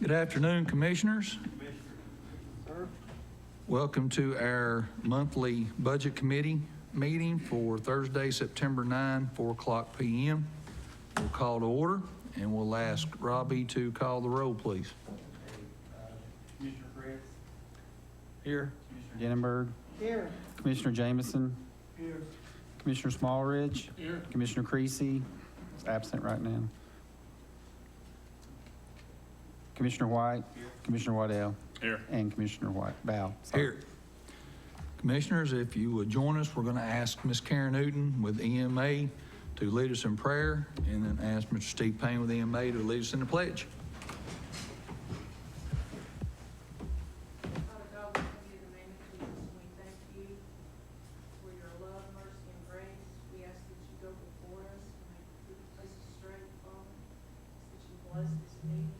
Good afternoon, Commissioners. Welcome to our monthly Budget Committee meeting for Thursday, September 9, 4 o'clock p.m. We'll call to order, and we'll ask Robbie to call the roll, please. Commissioner Fritz. Here. Commissioner Denenberg. Here. Commissioner Jameson. Here. Commissioner Smallridge. Here. Commissioner Creasy is absent right now. Commissioner White. Here. Commissioner Waddell. Here. And Commissioner Bow. Sorry. Here. Commissioners, if you would join us, we're going to ask Ms. Karen Newton with EMA to lead us in prayer, and then ask Mr. Steve Payne with EMA to lead us in the pledge. Father God, we come to you in the name of Jesus, and we thank you for your love, mercy, and grace. We ask that you go before us and make the places straight, Father. That you bless this meeting,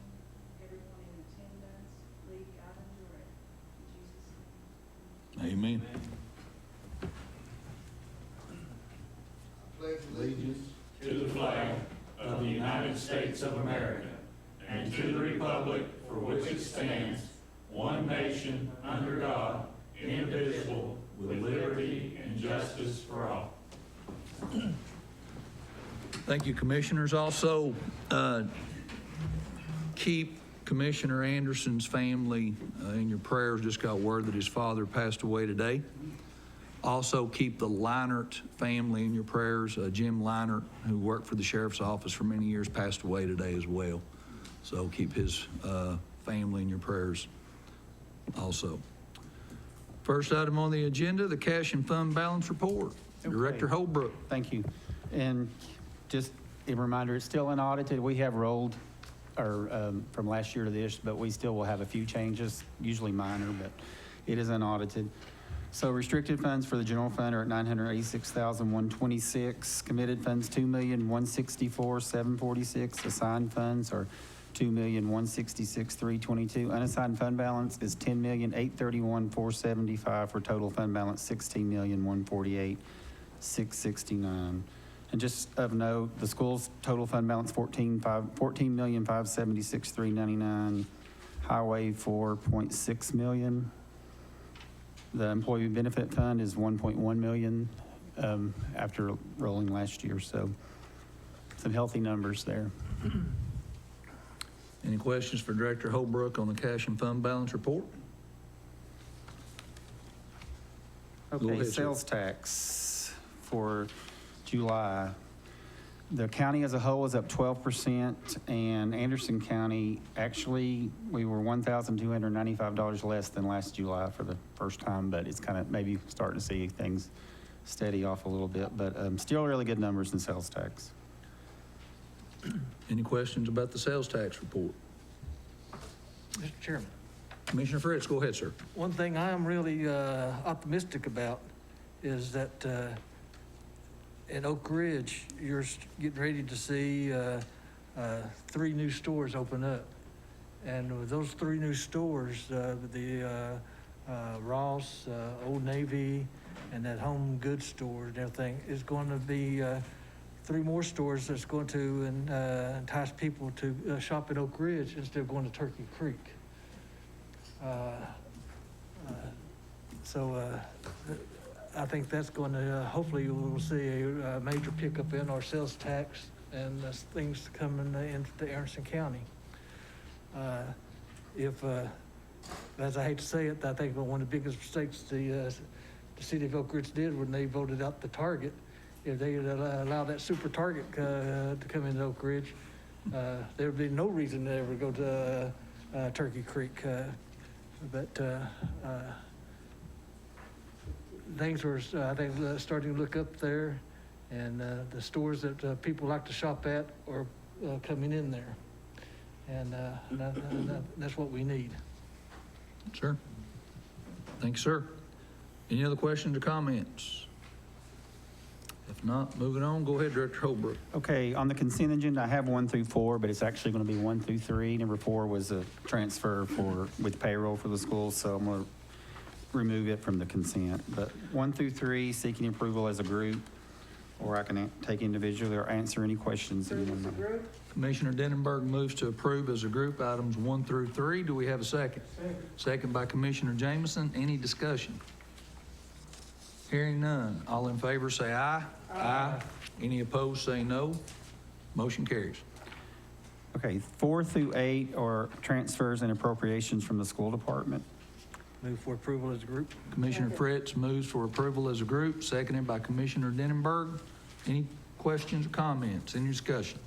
everyone in attendance, lead, guide, and direct. In Jesus' name. Amen. Allegiance to the flag of the United States of America and to the republic for which it stands, one nation, under God, indivisible, with liberty and justice for all. Thank you, Commissioners. Also, keep Commissioner Anderson's family in your prayers. Just got word that his father passed away today. Also, keep the Leinert family in your prayers. Jim Leinert, who worked for the Sheriff's Office for many years, passed away today as well. So keep his family in your prayers also. First item on the agenda, the cash and fund balance report. Okay. Director Holbrook. Thank you. And just a reminder, it's still unaudited. We have rolled from last year to this, but we still will have a few changes, usually minor, but it is unaudited. So restricted funds for the general fund are at $986,126. Committed funds, $2,164,746. Assigned funds are $2,166,322. Unassigned fund balance is $10,831,475 for total fund balance $16,148,669. And just of note, the school's total fund balance $14,576,399. Highway $4.6 million. The employee benefit fund is $1.1 million after rolling last year, so some healthy numbers there. Any questions for Director Holbrook on the cash and fund balance report? Go Okay, ahead, sir. sales tax for July. The county as a whole is up 12%, and Anderson County, actually, we were $1,295 less than last July for the first time, but it's kind of maybe starting to see things steady off a little bit, but still really good numbers in sales tax. Any questions about the sales tax report? Mr. Chairman, Commissioner Fritz, go ahead, sir. one thing I am really optimistic about is that at Oak Ridge, you're getting ready to see 3 new stores open up. And with those 3 new stores, the Ross, Old Navy, and that Home Goods store and everything, is going to be 3 more stores that's going to entice people to shop at Oak Ridge instead of going to Turkey Creek. I think that's going to, hopefully we'll see a major pickup in our sales tax and things coming into Anderson County. As I hate to say it, I think one of the biggest mistakes the city of Oak Ridge did when they voted out the Target, if they allow that super Target to come into Oak Ridge, there would be no reason to ever go to Turkey Creek. Things are, I think, starting to look up there, and the stores that people like to shop at are coming in there, and that's what we need. Sir. Thank you, sir. Any other questions or comments? If not, moving on, go ahead, Director Holbrook. Okay, on the consent agenda, I have 1 through 4, but it's actually going to be 1 through 3. Number 4 was a transfer with payroll for the schools, so I'm going to remove it from the consent. But 1 through 3, seeking approval as a group. or I can take individually or answer any questions. Approve anyone as a may have. group? Commissioner Denenberg moves to approve as a group items 1 through 3. Do we have a second? Second by Commissioner Jameson. Any discussion? Hearing none. All in favor say aye. Aye. Any opposed say no. Motion carries. Okay, 4 through 8 are transfers and appropriations from the school department. Move for approval as a group. Commissioner Fritz moves for approval as a group, seconded by Commissioner Denenberg. Any questions or comments? Any discussion?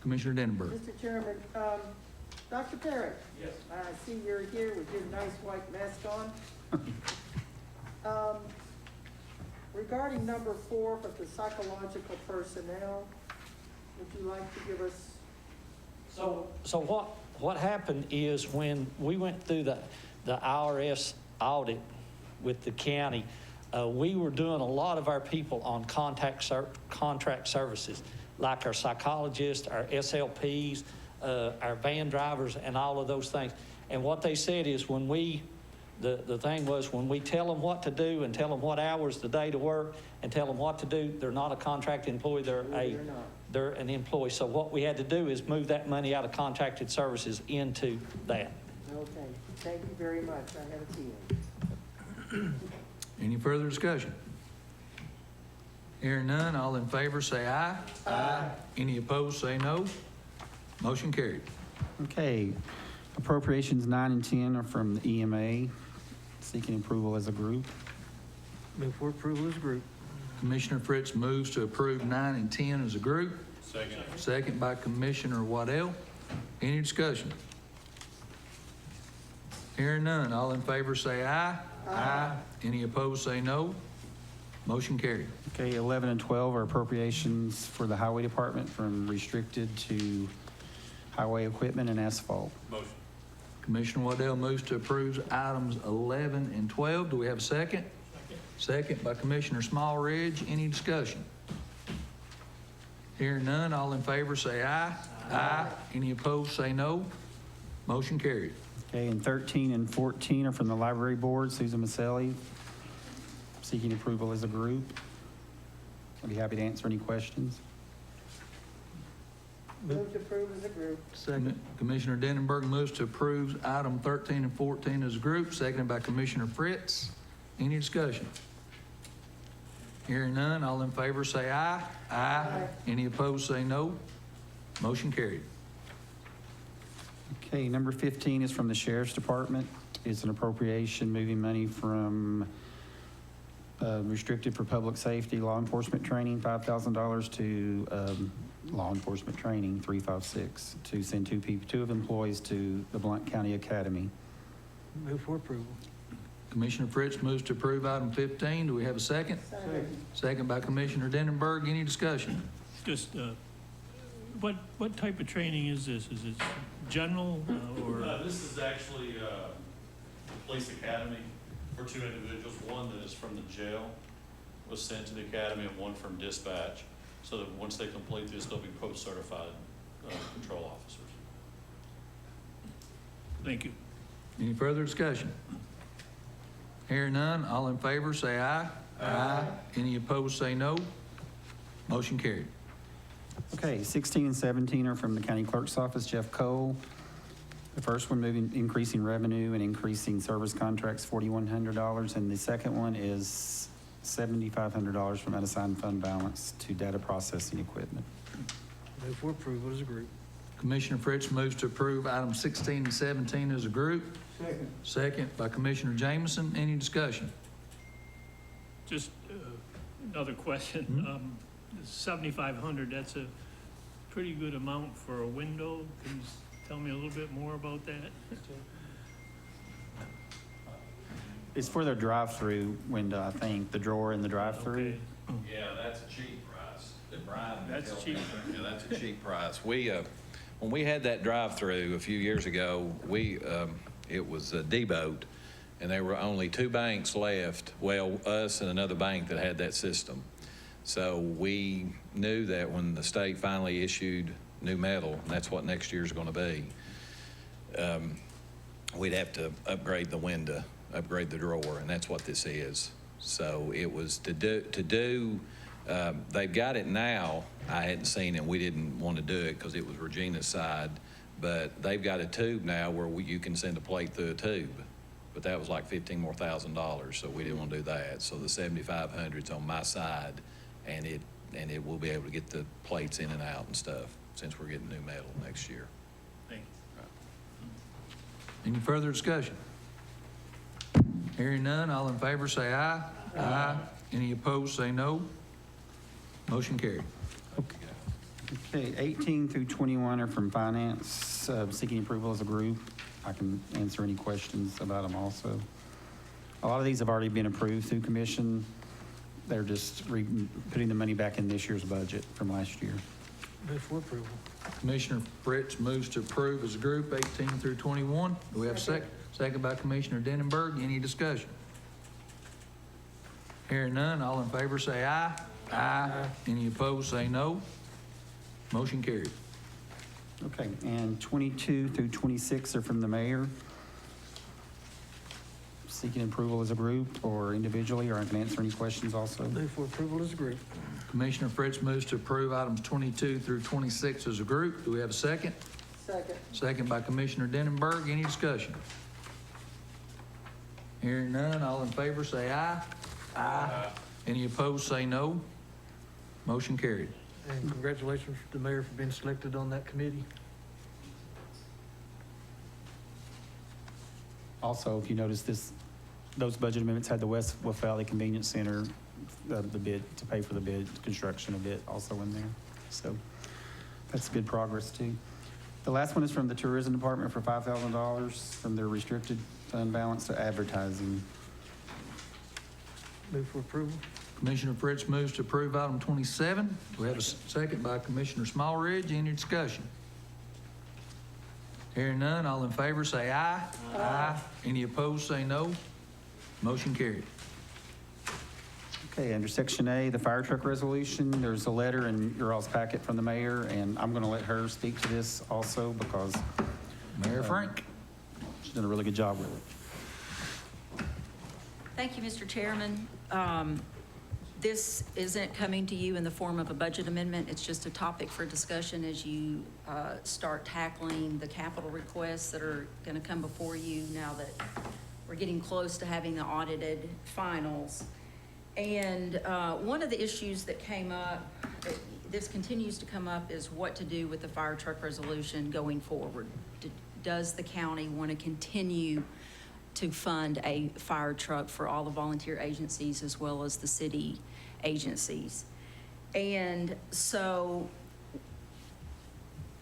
Commissioner Denenberg. Mr. Chairman, Dr. Parrott? Yes. I see you're here with your nice white mask on. Regarding number 4 for the psychological personnel, would you like to give us? So what happened is when we went through the IRS audit with the county, we were doing a lot of our people on contract services, like our psychologists, our SLPs, our van drivers, and all of those things. And what they said is the thing was when we tell them what to do and tell them what hours the day to work and tell them what to do, they're not a contract employee, they're an employee. So what we had to do is move that money out of contracted services into that. Okay, thank you very much. I have a feeling. Any further discussion? Hearing none, all in favor say aye. Aye. Any opposed say no. Motion carried. Okay, appropriations 9 and 10 are from the EMA, seeking approval as a group. Move for approval as a group. Commissioner Fritz moves to approve 9 and 10 as a group. Second. Second by Commissioner Waddell. Any discussion? Hearing none, all in favor say aye. Aye. Any opposed say no. Motion carried. Okay, 11 and 12 are appropriations for the highway department from restricted to highway equipment and asphalt. Motion. Commissioner Waddell moves to approve items 11 and 12. Do we have a second? Second by Commissioner Smallridge. Any discussion? Hearing none, all in favor say aye. Aye. Any opposed say no. Motion carried. Okay, and 13 and 14 are from the library board, Susan Maselli, seeking approval as a group. I'd be happy to answer any questions. Move to approve as a group. Second. Commissioner Denenberg moves to approve item 13 and 14 as a group, seconded by Commissioner Fritz. Any discussion? Hearing none, all in favor say aye. Aye. Any opposed say no. Motion carried. Okay, number 15 is from the sheriff's department. It's an appropriation moving money from restricted for public safety, law enforcement training, $5,000 to law enforcement training, 356, to send two of employees to the Blount County Academy. Move for approval. Commissioner Fritz moves to approve item 15. Do we have a second? Second. Second by Commissioner Denenberg. Any discussion? Just, what type of training is this? Is it general or? This is actually the police academy for 2 individuals. One that is from the jail was sent to the academy and one from dispatch. So that once they complete this, they'll be post-certified patrol officers. Thank you. Any further discussion? Hearing none, all in favor say aye. Aye. Any opposed say no. Motion carried. Okay, 16 and 17 are from the county clerk's office, Jeff Cole. The first one increasing revenue and increasing service contracts, $4,100. And the second one is $7,500 from unassigned fund balance to data processing equipment. Move for approval as a group. Commissioner Fritz moves to approve items 16 and 17 as a group. Second. Second by Commissioner Jameson. Any discussion? Just another question. 7,500, that's a pretty good amount for a window. Can you tell me a little bit more about that? It's for their drive-through window, I think, the drawer in the drive-through. Okay. Yeah, that's a cheap price. Brian can That's tell cheap. me. Yeah, that's a cheap price. When we had that drive-through a few years ago, it was a D-boat, and there were only 2 banks left, well, us and another bank that had that system. So we knew that when the state finally issued new metal, and that's what next year's going to be, we'd have to upgrade the window, upgrade the drawer, and that's what this is. So it was to do, they've got it now. I hadn't seen it. We didn't want to do it because it was Regina's side. But they've got a tube now where you can send a plate through a tube. But that was like $15,000 more, so we didn't want to do that. So the 7,500's on my side, and it will be able to get the plates in and out and stuff since we're getting new metal next year. Thank you. Any further discussion? Hearing none, all in favor say aye. Aye. Any opposed, say no. Motion carried. Okay, 18 through 21 are from finance, seeking approval as a group. I can answer any questions about them also. A lot of these have already been approved through commission. They're just putting the money back in this year's budget from last year. Move for approval. Commissioner Fritz moves to approve as a group 18 through 21. Do we have a second? Second by Commissioner Denenberg. Any discussion? Hearing none, all in favor say aye. Aye. Any opposed, say no. Motion carried. Okay, and 22 through 26 are from the mayor. Seeking approval as a group or individually, or I can answer any questions also. Move for approval as a group. Commissioner Fritz moves to approve items 22 through 26 as a group. Do we have a second? Second. Second by Commissioner Denenberg. Any discussion? Hearing none, all in favor say aye. Aye. Any opposed, say no. Motion carried. And congratulations to the mayor for being selected on that committee. Also, if you notice those budget amendments had the West Wolf Valley Convenience Center, the bid, to pay for the bid, construction of it also in there. So that's good progress too. The last one is from the Tourism Department for $5,000 from their restricted fund balance to advertising. Move for approval. Commissioner Fritz moves to approve item 27. Do we have a second by Commissioner Smallridge? Any discussion? Hearing none, all in favor say aye. Aye. Any opposed, say no. Motion carried. Okay, under Section A, the fire truck resolution, there's a letter in your all's packet from the mayor, and I'm going to let her speak to this also because Mayor Frank. she's done a really good job with it. Thank you, Mr. Chairman. This isn't coming to you in the form of a budget amendment. It's just a topic for discussion as you start tackling the capital requests that are going to come before you now that we're getting close to having the audited finals. And one of the issues that came up, this continues to come up, is what to do with the fire truck resolution going forward. Does the county want to continue to fund a fire truck for all the volunteer agencies as well as the city agencies? And so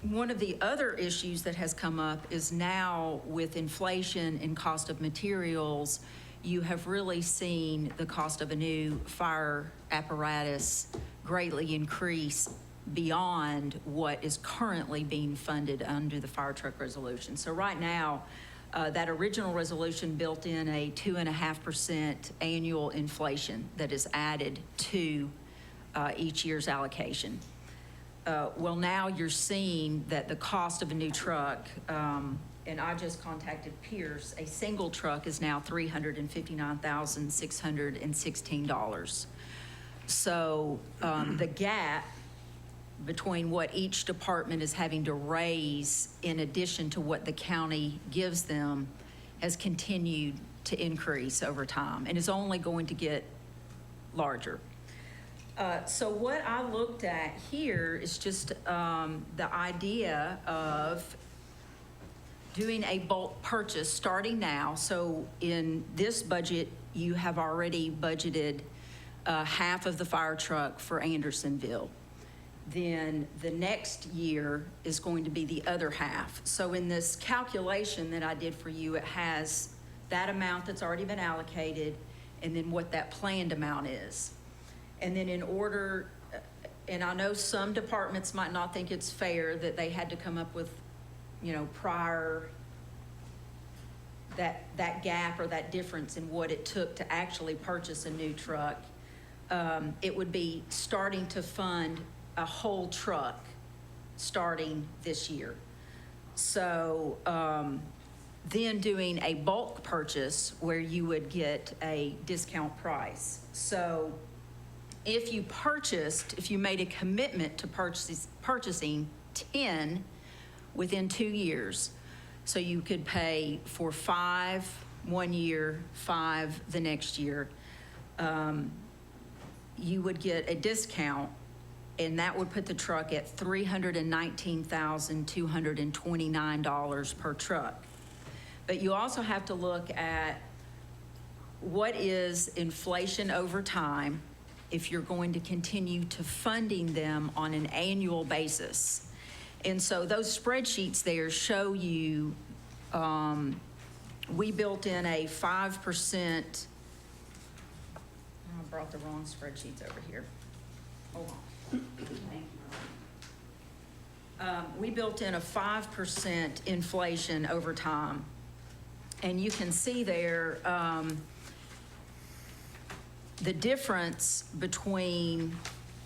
one of the other issues that has come up is now with inflation and cost of materials, you have really seen the cost of a new fire apparatus greatly increase beyond what is currently being funded under the fire truck resolution. So right now, that original resolution built in a 2.5% annual inflation that is added to each year's allocation. Well, now you're seeing that the cost of a new truck, and I just contacted Pierce, a single truck is now $359,616. So the gap between what each department is having to raise in addition to what the county gives them has continued to increase over time and is only going to get larger. So what I looked at here is just the idea of doing a bulk purchase starting now. So in this budget, you have already budgeted half of the fire truck for Andersonville. Then the next year is going to be the other half. So in this calculation that I did for you, it has that amount that's already been allocated and then what that planned amount is. And then in order, and I know some departments might not think it's fair that they had to come up with, prior, that gap or that difference in what it took to actually purchase a new truck. It would be starting to fund a whole truck starting this year. So then doing a bulk purchase where you would get a discount price. So if you made a commitment to purchasing 10 within 2 years, so you could pay for 5 1 year, 5 the next year, you would get a discount, and that would put the truck at $319,229 per truck. But you also have to look at what is inflation over time if you're going to continue to funding them on an annual basis. And so those spreadsheets there show you, we built in a 5%, I brought the wrong spreadsheets over here. Hold on. Thank you. We built in a 5% inflation over time. And you can see there, the difference between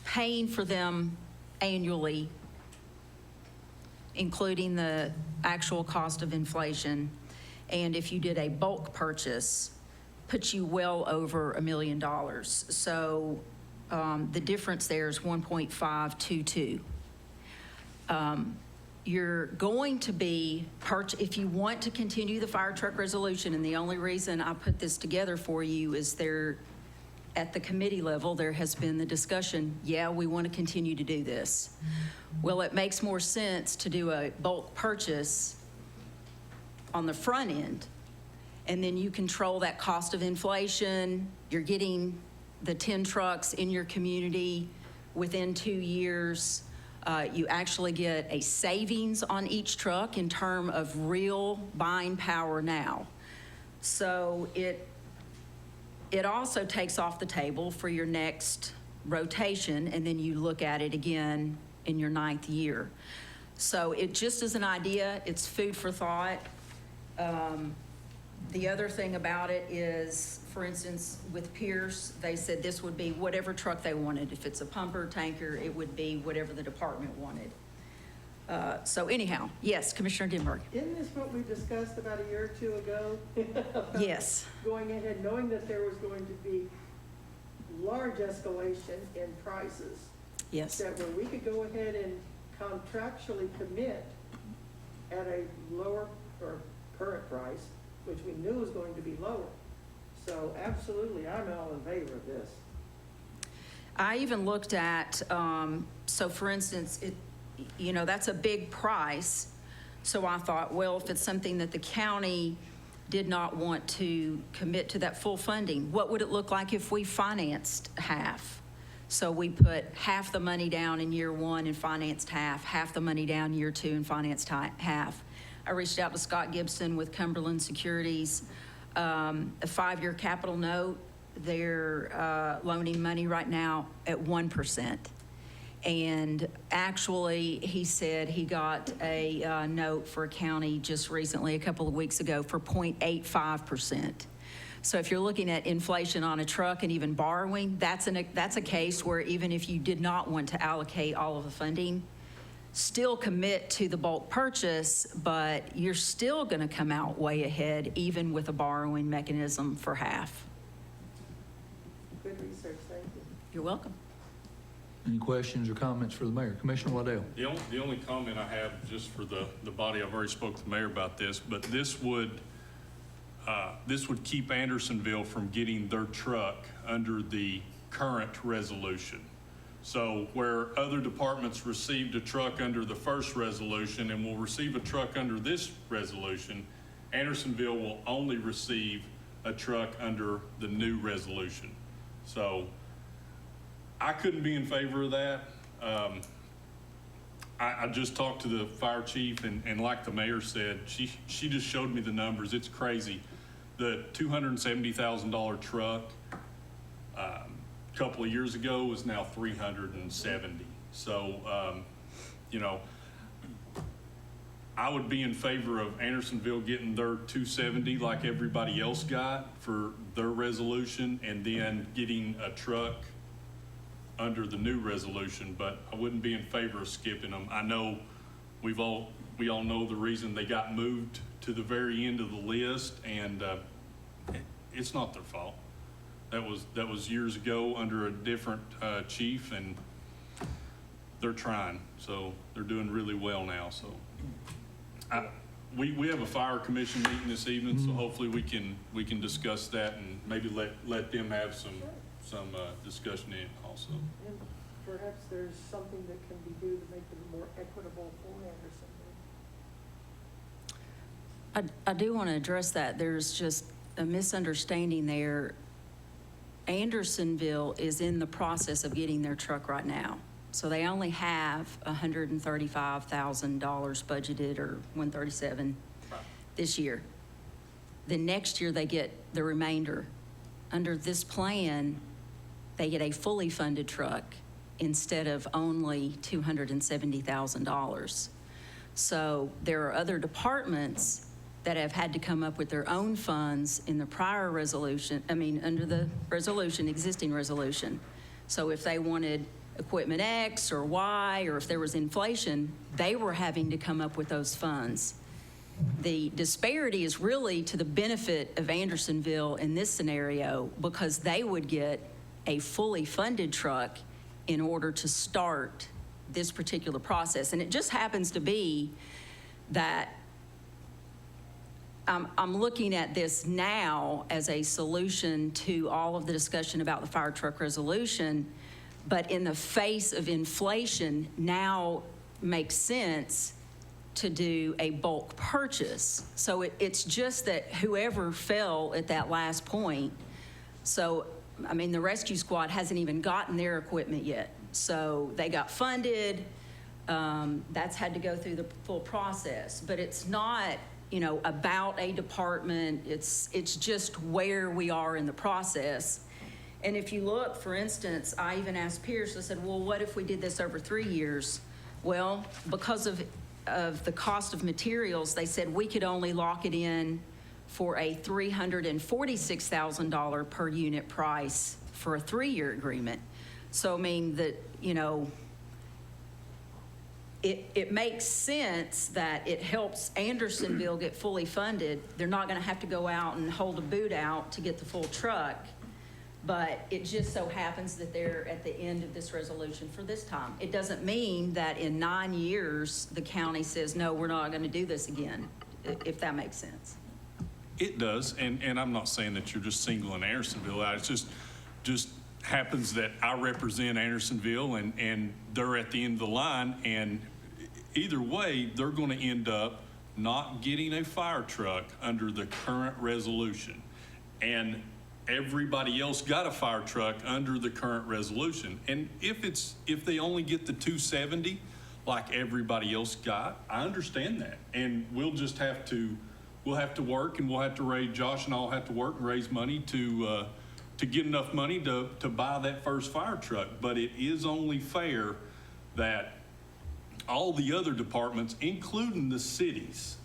paying for them annually, including the actual cost of inflation, and if you did a bulk purchase, puts you well over $1 million. So the difference there is 1.522. You're going to be, if you want to continue the fire truck resolution, and the only reason I put this together for you is at the committee level, there has been the discussion, yeah, we want to continue to do this. Well, it makes more sense to do a bulk purchase on the front end, and then you control that cost of inflation. You're getting the 10 trucks in your community within 2 years. You actually get a savings on each truck in terms of real buying power now. So it also takes off the table for your next rotation, and then you look at it again in your 9th year. So it just is an idea. It's food for thought. The other thing about it is, for instance, with Pierce, they said this would be whatever truck they wanted. If it's a pumper, tanker, it would be whatever the department wanted. So anyhow, yes, Commissioner Denberg. Isn't this what we discussed about a year or two ago? About Yes. Going ahead, knowing that there was going to be large escalation in prices. Yes. That where we could go ahead and contractually commit at a lower or current price, which we knew was going to be lower. So absolutely, I'm all in favor of this. I even looked at, so for instance, that's a big price. So I thought, well, if it's something that the county did not want to commit to that full funding, what would it look like if we financed half? So we put half the money down in year 1 and financed half the money down year 2 and financed half. I reached out to Scott Gibson with Cumberland Securities, a 5-year capital note. They're loaning money right now at 1%. And actually, he said he got a note for a county just recently, a couple of weeks ago, for 0.85%. So if you're looking at inflation on a truck and even borrowing, that's a case where even if you did not want to allocate all of the funding, still commit to the bulk purchase, but you're still going to come out way ahead, even with a borrowing mechanism for half. Good research, thank you. You're welcome. Any questions or comments for the mayor? Commissioner Waddell? The only comment I have, just for the body, I've already spoke to the mayor about this, but this would keep Andersonville from getting their truck under the current resolution. So where other departments received a truck under the first resolution and will receive a truck under this resolution, Andersonville will only receive a truck under the new resolution. So I couldn't be in favor of that. I just talked to the fire chief, and like the mayor said, she just showed me the numbers. It's crazy. The $270,000 truck a couple of years ago was now $370,000. So, I would be in favor of Andersonville getting their $270,000 like everybody else got for their resolution, and then getting a truck under the new resolution, but I wouldn't be in favor of skipping them. I know we've all We all know the reason they got moved to the very end of the list, and it's not their fault. That was years ago under a different chief, and they're trying, so they're doing really well now. So we have a fire commission meeting this evening, so hopefully we can discuss that and maybe let them have some discussion in it also. And perhaps there's something that can be done to make it more equitable for Andersonville. I do want to address that. There's just a misunderstanding there. Andersonville is in the process of getting their truck right now. So they only have $135,000 budgeted, or $137 this year. The next year they get the remainder. Under this plan, they get a fully funded truck instead of only $270,000. So there are other departments that have had to come up with their own funds in the prior resolution, under the resolution, existing resolution. So if they wanted equipment X or Y, or if there was inflation, they were having to come up with those funds. The disparity is really to the benefit of Andersonville in this scenario, because they would get a fully funded truck in order to start this particular process. And it just happens to be that I'm looking at this now as a solution to all of the discussion about the fire truck resolution, but in the face of inflation, now makes sense to do a bulk purchase. So it's just that whoever fell at that last point, so, the rescue squad hasn't even gotten their equipment yet. So they got funded, that's had to go through the full process, but it's not, about a department, it's just where we are in the process. And if you look, for instance, I even asked Pierce, I said, well, what if we did this over 3 years? Well, because of the cost of materials, they said we could only lock it in for a $346,000 per unit price for a 3-year agreement. So, it makes sense that it helps Andersonville get fully funded. They're not going to have to go out and hold a boot out to get the full truck, but it just so happens that they're at the end of this resolution for this time. It doesn't mean that in 9 years, the county says, no, we're not going to do this again, if that makes sense. It does, and I'm not saying that you're just singling Andersonville out. It's just happens that I represent Andersonville, and they're at the end of the line, and either way, they're going to end up not getting a fire truck under the current resolution. And everybody else got a fire truck under the current resolution. And if they only get the 270 like everybody else got, I understand that. And we'll have to work, and Josh and I'll have to work and raise money to get enough money to buy that first fire truck. But it is only fair that all the other departments, including the cities,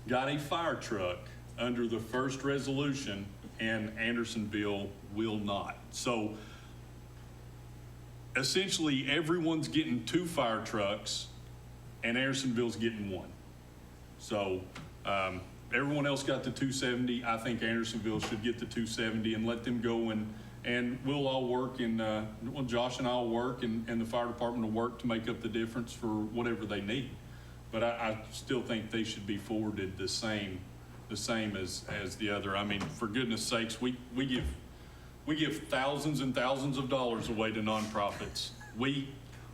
got a fire truck under the first resolution, and Andersonville will not. So essentially, everyone's getting 2 fire trucks, and Andersonville's getting 1. So everyone else got the 270. I think Andersonville should get the 270 and let them go, and we'll all work, and Josh and I'll work, and the fire department will work to make up the difference for whatever they need. But I still think they should be forwarded the same as the other. For goodness sakes, we give thousands and thousands of dollars away to nonprofits.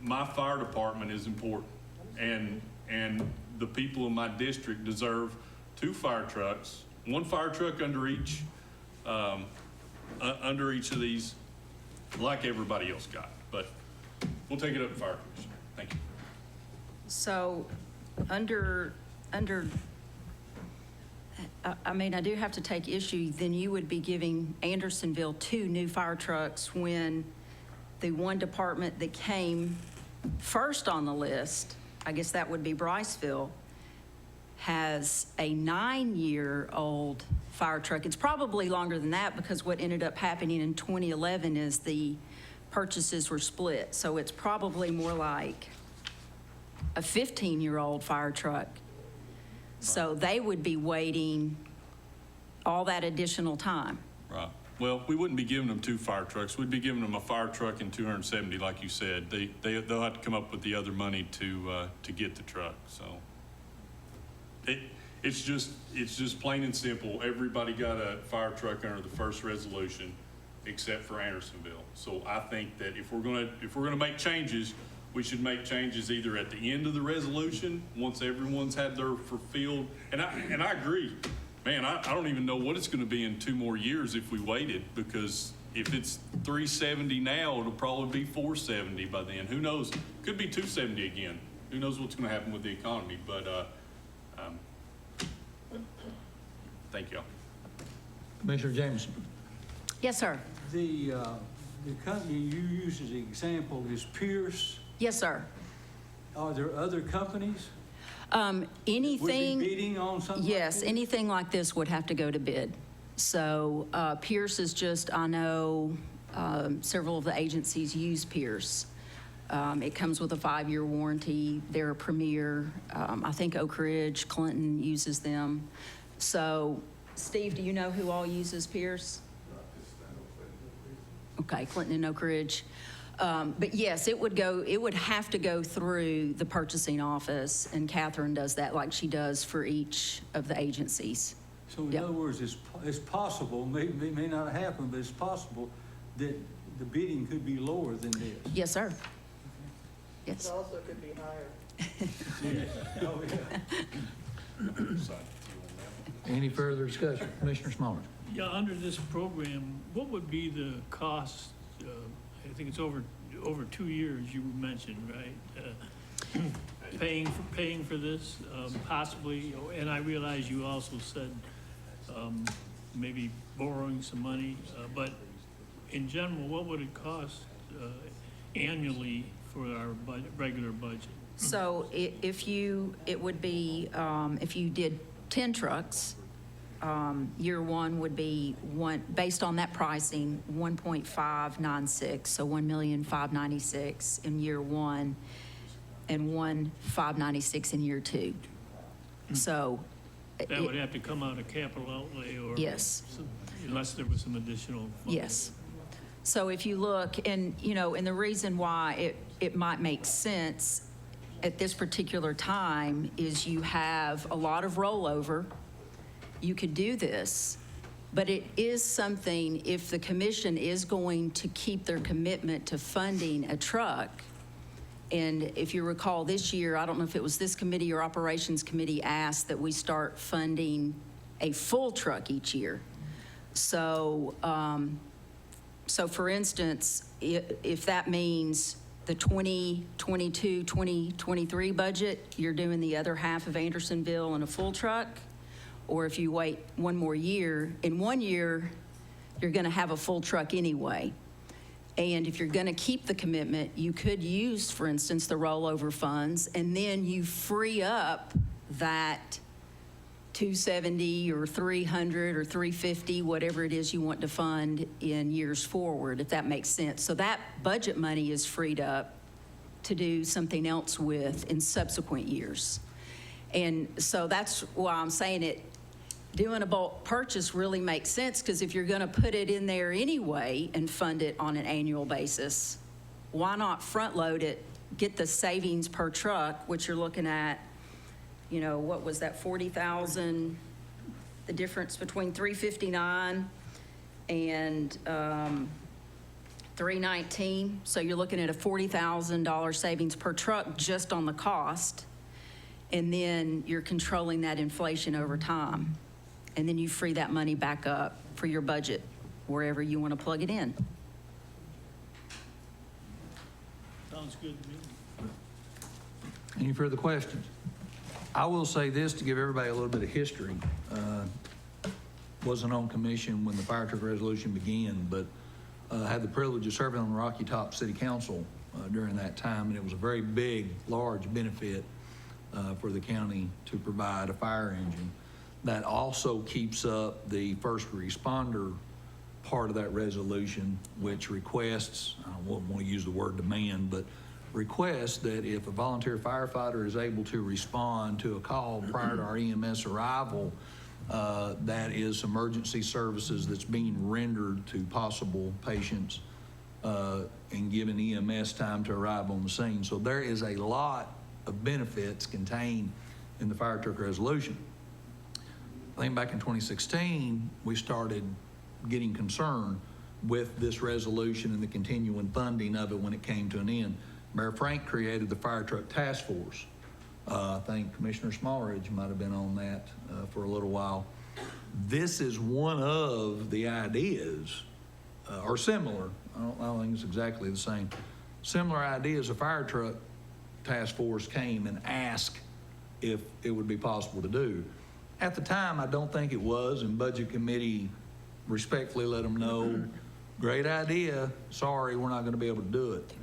My fire department is important, and the people in my district deserve 2 fire trucks, 1 fire truck under each of these, like everybody else got. But we'll take it up to Fire Commission. Thank you. So I do have to take issue, then you would be giving Andersonville 2 new fire trucks when the one department that came first on the list, I guess that would be Bryceville, has a 9-year-old fire truck. It's probably longer than that, because what ended up happening in 2011 is the purchases were split. So it's probably more like a 15-year-old fire truck So they would be waiting all that additional time. Right. Well, we wouldn't be giving them 2 fire trucks. We'd be giving them a fire truck and 270, like you said. They'll have to come up with the other money to get the truck, so. It's just plain and simple. Everybody got a fire truck under the first resolution, except for Andersonville. So I think that if we're gonna make changes, we should make changes either at the end of the resolution, once everyone's had their fulfilled, and I agree. Man, I don't even know what it's gonna be in 2 more years if we waited, because if it's 370 now, it'll probably be 470 by then. Who knows? Could be 270 again. Who knows what's gonna happen with the economy, but, thank y'all. Commissioner Jameson. Yes, sir. The company you use as an example is Pierce. Yes, sir. Are there other companies? Would Anything. be bidding on something like Yes, this? anything like this would have to go to bid. So Pierce is just, I know several of the agencies use Pierce. It comes with a 5-year warranty. They're a premier. I think Oak Ridge, Clinton uses them. So, Steve, do you know who all uses Pierce? Okay, Clinton and Oak Ridge. But yes, it would have to go through the purchasing office, and Catherine does that like she does for each of the agencies. So in Yep. other words, it's possible, may not happen, but it's possible that the bidding could be lower than this. Yes, sir. It Yes. also could be higher. Oh, yeah. Any further discussion? Commissioner Smalley. Yeah, under this program, what would be the cost? I think it's over 2 years you mentioned, right? Paying for this, possibly, and I realize you also said maybe borrowing some money, but in general, what would it cost annually for our regular budget? So it would be, if you did 10 trucks, year one would be based on that pricing, 1.596, so 1,596,000 in year one, and 1,596 in year two. So. That would have to come out of capital outlay or? Yes. Unless there was some additional funding. Yes. So if you look, and the reason why it might make sense at this particular time is you have a lot of rollover. You could do this, but it is something, if the commission is going to keep their commitment to funding a truck, and if you recall this year, I don't know if it was this committee or operations committee asked that we start funding a full truck each year. So, so for instance, if that means the 2022, 2023 budget, you're doing the other half of Andersonville in a full truck, or if you wait one more year, in 1 year, you're going to have a full truck anyway. And if you're going to keep the commitment, you could use, for instance, the rollover funds, and then you free up that 270 or 300 or 350, whatever it is you want to fund in years forward, if that makes sense. So that budget money is freed up to do something else with in subsequent years. And so that's why I'm saying it, doing a bulk purchase really makes sense, because if you're going to put it in there anyway and fund it on an annual basis, why not front load it, get the savings per truck, which you're looking at, what was that, 40,000, the difference between 359 and 319. So you're looking at a $40,000 savings per truck just on the cost, and then you're controlling that inflation over time. And then you free that money back up for your budget, wherever you want to plug it in. Sounds good to me. Any further questions? I will say this to give everybody a little bit of history. Wasn't on commission when the fire truck resolution began, but had the privilege of serving on the Rocky Top City Council during that time, and it was a very big, large benefit for the county to provide a fire engine. That also keeps up the first responder part of that resolution, which requests, I don't want to use the word demand, but request that if a volunteer firefighter is able to respond to a call prior to our EMS arrival, that is emergency services that's being rendered to possible patients and giving EMS time to arrive on the scene. So there is a lot of benefits contained in the fire truck resolution. I think back in 2016, we started getting concerned with this resolution and the continuing funding of it when it came to an end. Mayor Frank created the fire truck task force. I think Commissioner Smallridge might have been on that for a little while. This is one of the ideas, or similar, I don't think it's exactly the same, similar ideas. A fire truck task force came and asked if it would be possible to do. At the time, I don't think it was, and Budget Committee respectfully let them know, great idea, sorry, we're not going to be able to do it.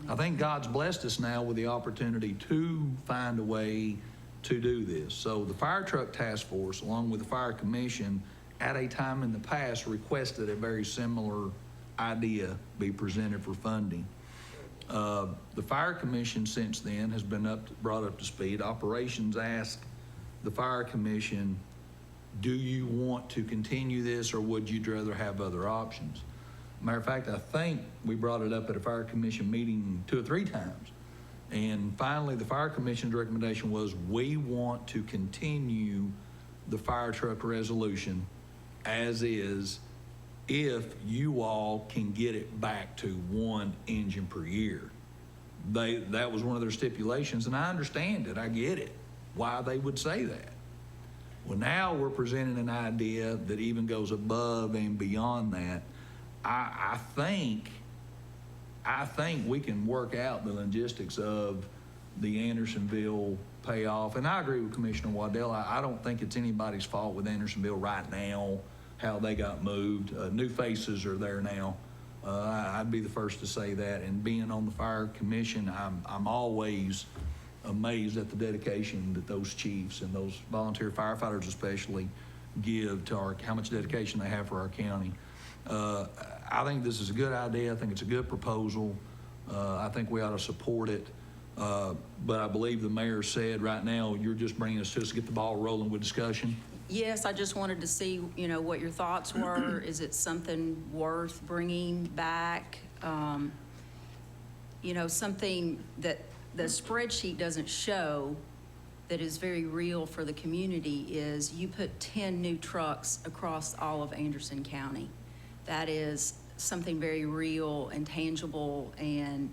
I think God's blessed us now with the opportunity to find a way to do this. So the fire truck task force, along with the fire commission, at a time in the past requested a very similar idea be presented for funding. The fire commission since then has been brought up to speed. Operations asked the fire commission, do you want to continue this or would you rather have other options? Matter of fact, I think we brought it up at a fire commission meeting 2 or 3 times. And finally, the fire commission's recommendation was, we want to continue the fire truck resolution as is if you all can get it back to 1 engine per year. That was one of their stipulations, and I understand it, I get it, why they would say that. Well, now we're presenting an idea that even goes above and beyond that. I think we can work out the logistics of the Andersonville payoff. And I agree with Commissioner Waddell. I don't think it's anybody's fault with Andersonville right now, how they got moved. New faces are there now. I'd be the first to say that. And being on the fire commission, I'm always amazed at the dedication that those chiefs and those volunteer firefighters especially give to how much dedication they have for our county. I think this is a good idea. I think it's a good proposal. I think we ought to support it. But I believe the mayor said right now, you're just bringing us to get the ball rolling with discussion. Yes, I just wanted to see, what your thoughts were. Is it something worth bringing back? Something that the spreadsheet doesn't show that is very real for the community is you put 10 new trucks across all of Anderson County. That is something very real and tangible and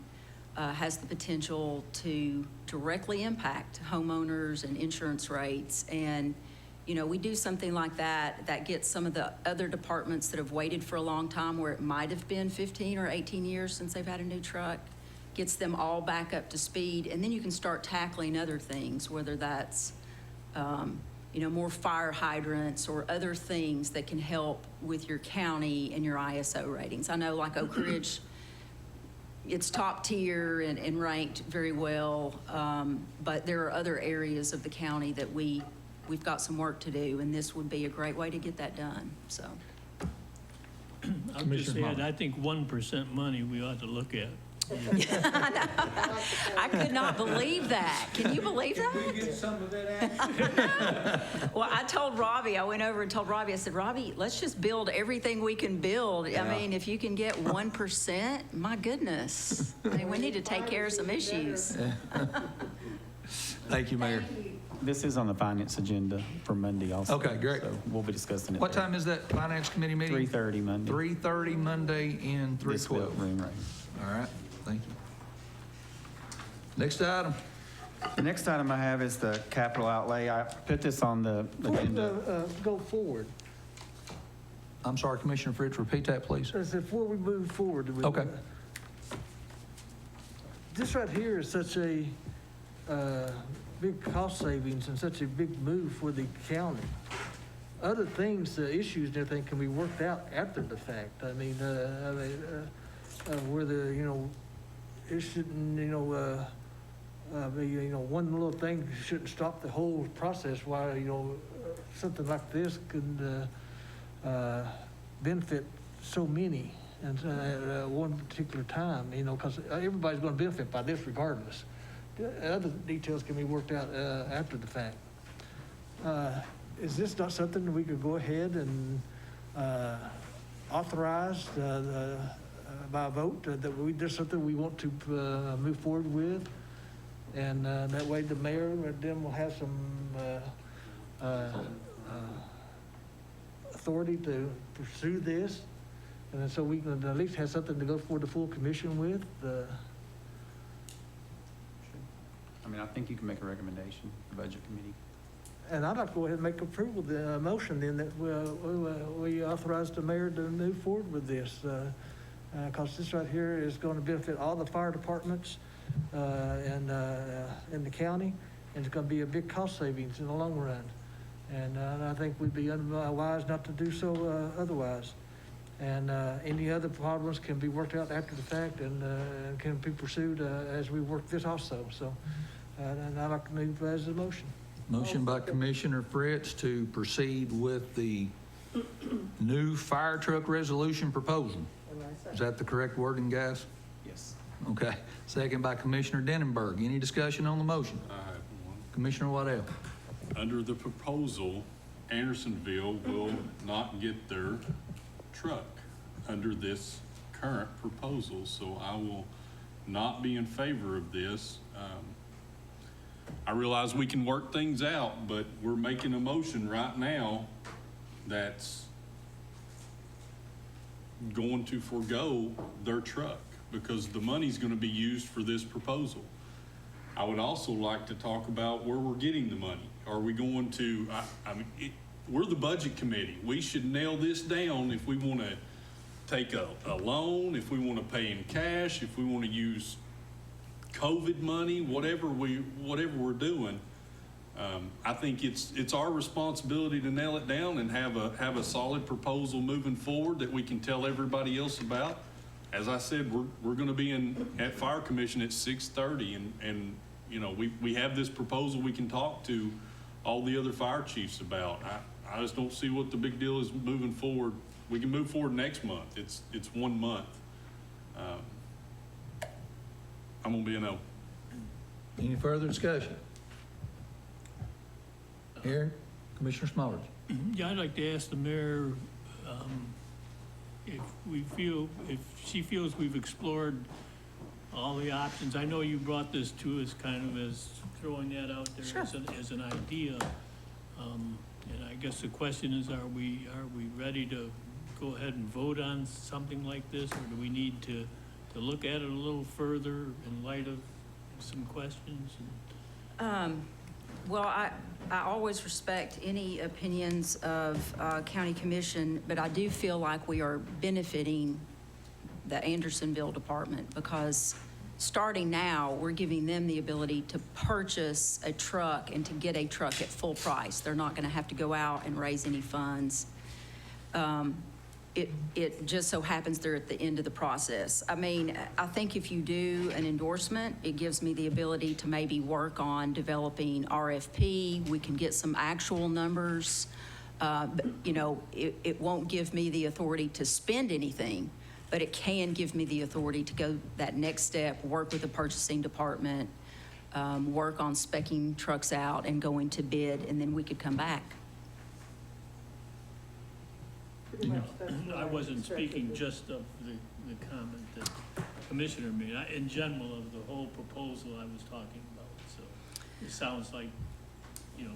has the potential to directly impact homeowners and insurance rates. And, we do something like that, that gets some of the other departments that have waited for a long time where it might have been 15 or 18 years since they've had a new truck, gets them all back up to speed. And then you can start tackling other things, whether that's, more fire hydrants or other things that can help with your county and your ISO ratings. I know like Oak Ridge, it's top tier and ranked very well, but there are other areas of the county that we've got some work to do, and this would be a great way to get that done, so. I'm just saying, I think 1% money we ought to look at. I could not believe that. Can you believe that? Can we get some of that action? Well, I went over and told Robbie, I said, Robbie, let's just build everything we can build. Yeah. I mean, if you can get 1%, my goodness. I mean, we need to take care of some issues. Thank you, Mayor. This is on the finance agenda for Monday also. Okay, great. So we'll be discussing it What there. time is that Finance Committee meeting? 3:30 Monday. 3:30 Monday in This 312. room right All right, thank you. Next item. The next item I have is the capital outlay. I put this on the agenda. Go forward. I'm sorry, Commissioner Fritz, repeat that, please. I said, before we move forward. Okay. This right here is such a big cost savings and such a big move for the county. Other things, the issues and everything can be worked out after the fact. I mean, where it shouldn't, one little thing shouldn't stop the whole process while, something like this could benefit so many. and at one particular time, you know, because everybody's going to benefit by this regardless. The other details can be worked out after the fact. Is this not something that we could go ahead and authorize by a vote that there's something we want to move forward with? And that way the mayor and them will have some authority to pursue this. And then so we can at least have something to go for the full commission with. I mean, I think you can make a recommendation, the budget committee. And I'd like to go ahead and make approval, the motion then that we authorize the mayor to move forward with this. Because this right here is going to benefit all the fire departments in the county, and it's going to be a big cost savings in the long run. And I think we'd be unwise not to do so otherwise. And any other problems can be worked out after the fact and can be pursued as we work this also. So, and I'd like to move as a motion. Motion by Commissioner Fritz to proceed with the new fire truck resolution proposal. Is that the correct wording, guys? Yes. Okay. Second by Commissioner Denenberg. Any discussion on the motion? I have one. Commissioner Waddell. Under the proposal, Andersonville will not get their truck under this current proposal, so I will not be in favor of this. I realize we can work things out, but we're making a motion right now that's going to forego their truck because the money's going to be used for this proposal. I would also like to talk about where we're getting the money. Are we going to, we're the budget committee. We should nail this down if we want to take a loan, if we want to pay in cash, if we want to use COVID money, whatever we're doing. I think it's our responsibility to nail it down and have a solid proposal moving forward that we can tell everybody else about. As I said, we're going to be at Fire Commission at 6:30, and you know we have this proposal we can talk to all the other fire chiefs about. I just don't see what the big deal is moving forward. We can move forward next month. It's 1 month. I'm gonna be a no. Any further discussion? Aaron? Commissioner Smallridge. Yeah, I'd like to ask the mayor if she feels we've explored all the options. I know you brought this to us kind of as throwing that out there Sure. as an idea. And I guess the question is, are we ready to go ahead and vote on something like this, or do we need to look at it a little further in light of some questions? Well, I always respect any opinions of county commission, but I do feel like we are benefiting the Andersonville department because starting now, we're giving them the ability to purchase a truck and to get a truck at full price. They're not going to have to go out and raise any funds. It just so happens they're at the end of the process. I mean, I think if you do an endorsement, it gives me the ability to maybe work on developing RFP. We can get some actual numbers. But, you know, it won't give me the authority to spend anything, but it can give me the authority to go that next step, work with the purchasing department, work on speccing trucks out and going to bid, and then we could come back. Pretty much that's what I wasn't expected. speaking just of the comment that the commissioner made. In general of the whole proposal I was talking about. So it sounds like, you know,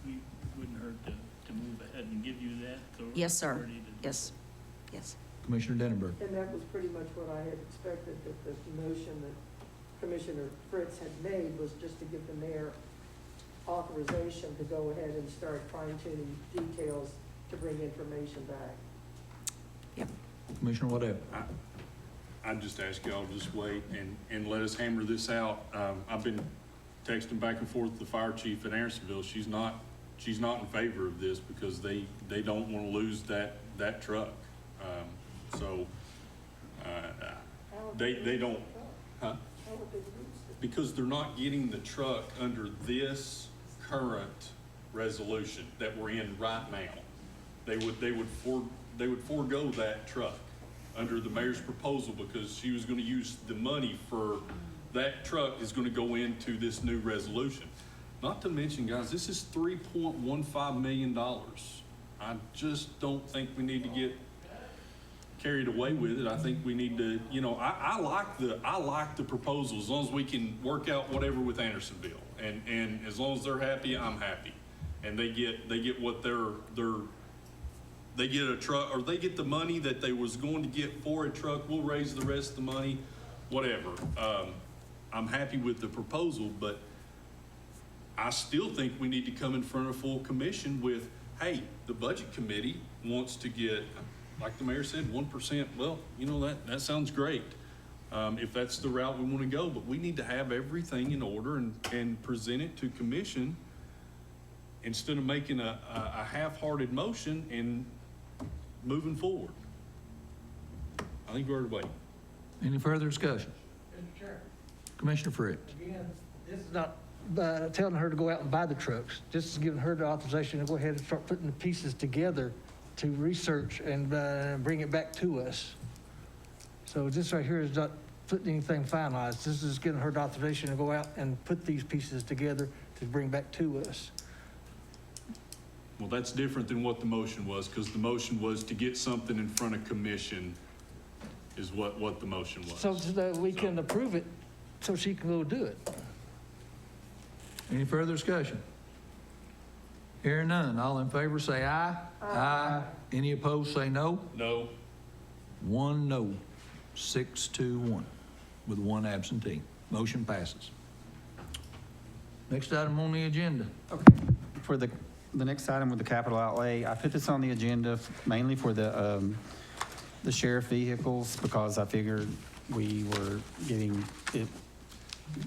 we wouldn't hurt to move ahead and give you that authority. Yes, sir. to do Yes, yes. Commissioner Denenberg. And that was pretty much what I had expected, that the motion that Commissioner Fritz had made was just to give the mayor authorization to go ahead and start fine-tuning details to bring information back. Yep. Commissioner Waddell. I'd just ask y'all to just wait and let us hammer this out. I've been texting back and forth with the fire chief at Andersonville. She's not in favor of this because they don't want to lose that truck. They don't, huh? How would they use it? Because they're not getting the truck under this current resolution that we're in right now. They would forego that truck. under the mayor's proposal, because she was gonna use the money for that truck is gonna go into this new resolution. Not to mention, guys, this is $3.15 million. I just don't think we need to get carried away with it. I think we need to, I like the proposal, as long as we can work out whatever with Andersonville. And as long as they're happy, I'm happy. And they get what they get a truck, or they get the money that they was going to get for a truck. We'll raise the rest of the money, whatever. I'm happy with the proposal, but I still think we need to come in front of full commission with, hey, the budget committee wants to get, like the mayor said, 1%. Well, that sounds great. If that's the route we want to go, but we need to have everything in order and present it to commission instead of making a half-hearted motion and moving forward. I think we're waiting. Any further discussion? Mr. Chairman. Commissioner Fritz. Again, this is not telling her to go out and buy the trucks. This is giving her the authorization to go ahead and start putting the pieces together to research and bring it back to us. So this right here is not putting anything finalized. This is giving her the authorization to go out and put these pieces together to bring back to us. Well, that's different than what the motion was, because the motion was to get something in front of commission is what the motion was. So that we can approve it, so she can go do it. Any further discussion? Hearing none. All in favor say aye. Aye. Any opposed say no. No. 1 no. 6-1 with 1 absentee. Motion passes. Next item on the agenda. For the next item with the capital outlay, I put this on the agenda mainly for the sheriff vehicles, because I figured we were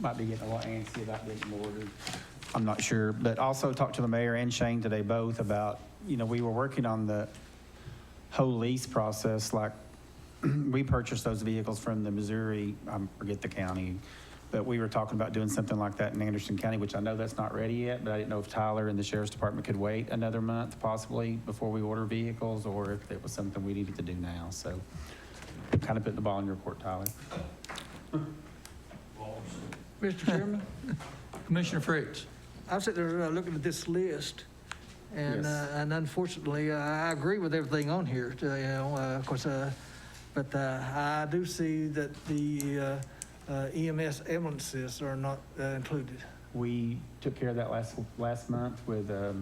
might be getting a lot antsy about getting them ordered. I'm not sure, but also talked to the mayor and Shane today both about, we were working on the whole lease process. Like, we purchased those vehicles from the Missouri, I forget the county, but we were talking about doing something like that in Anderson County, which I know that's not ready yet, but I didn't know if Tyler and the sheriff's department could wait another month possibly before we order vehicles, or if it was something we needed to do now. So kind of putting the ball in your court, Tyler. Mr. Chairman? Commissioner Fritz. I was sitting there looking at this list, and Yes. and unfortunately, I agree with everything on here, of course, but I do see that the EMS ambulances are not included. We took care of that last month with the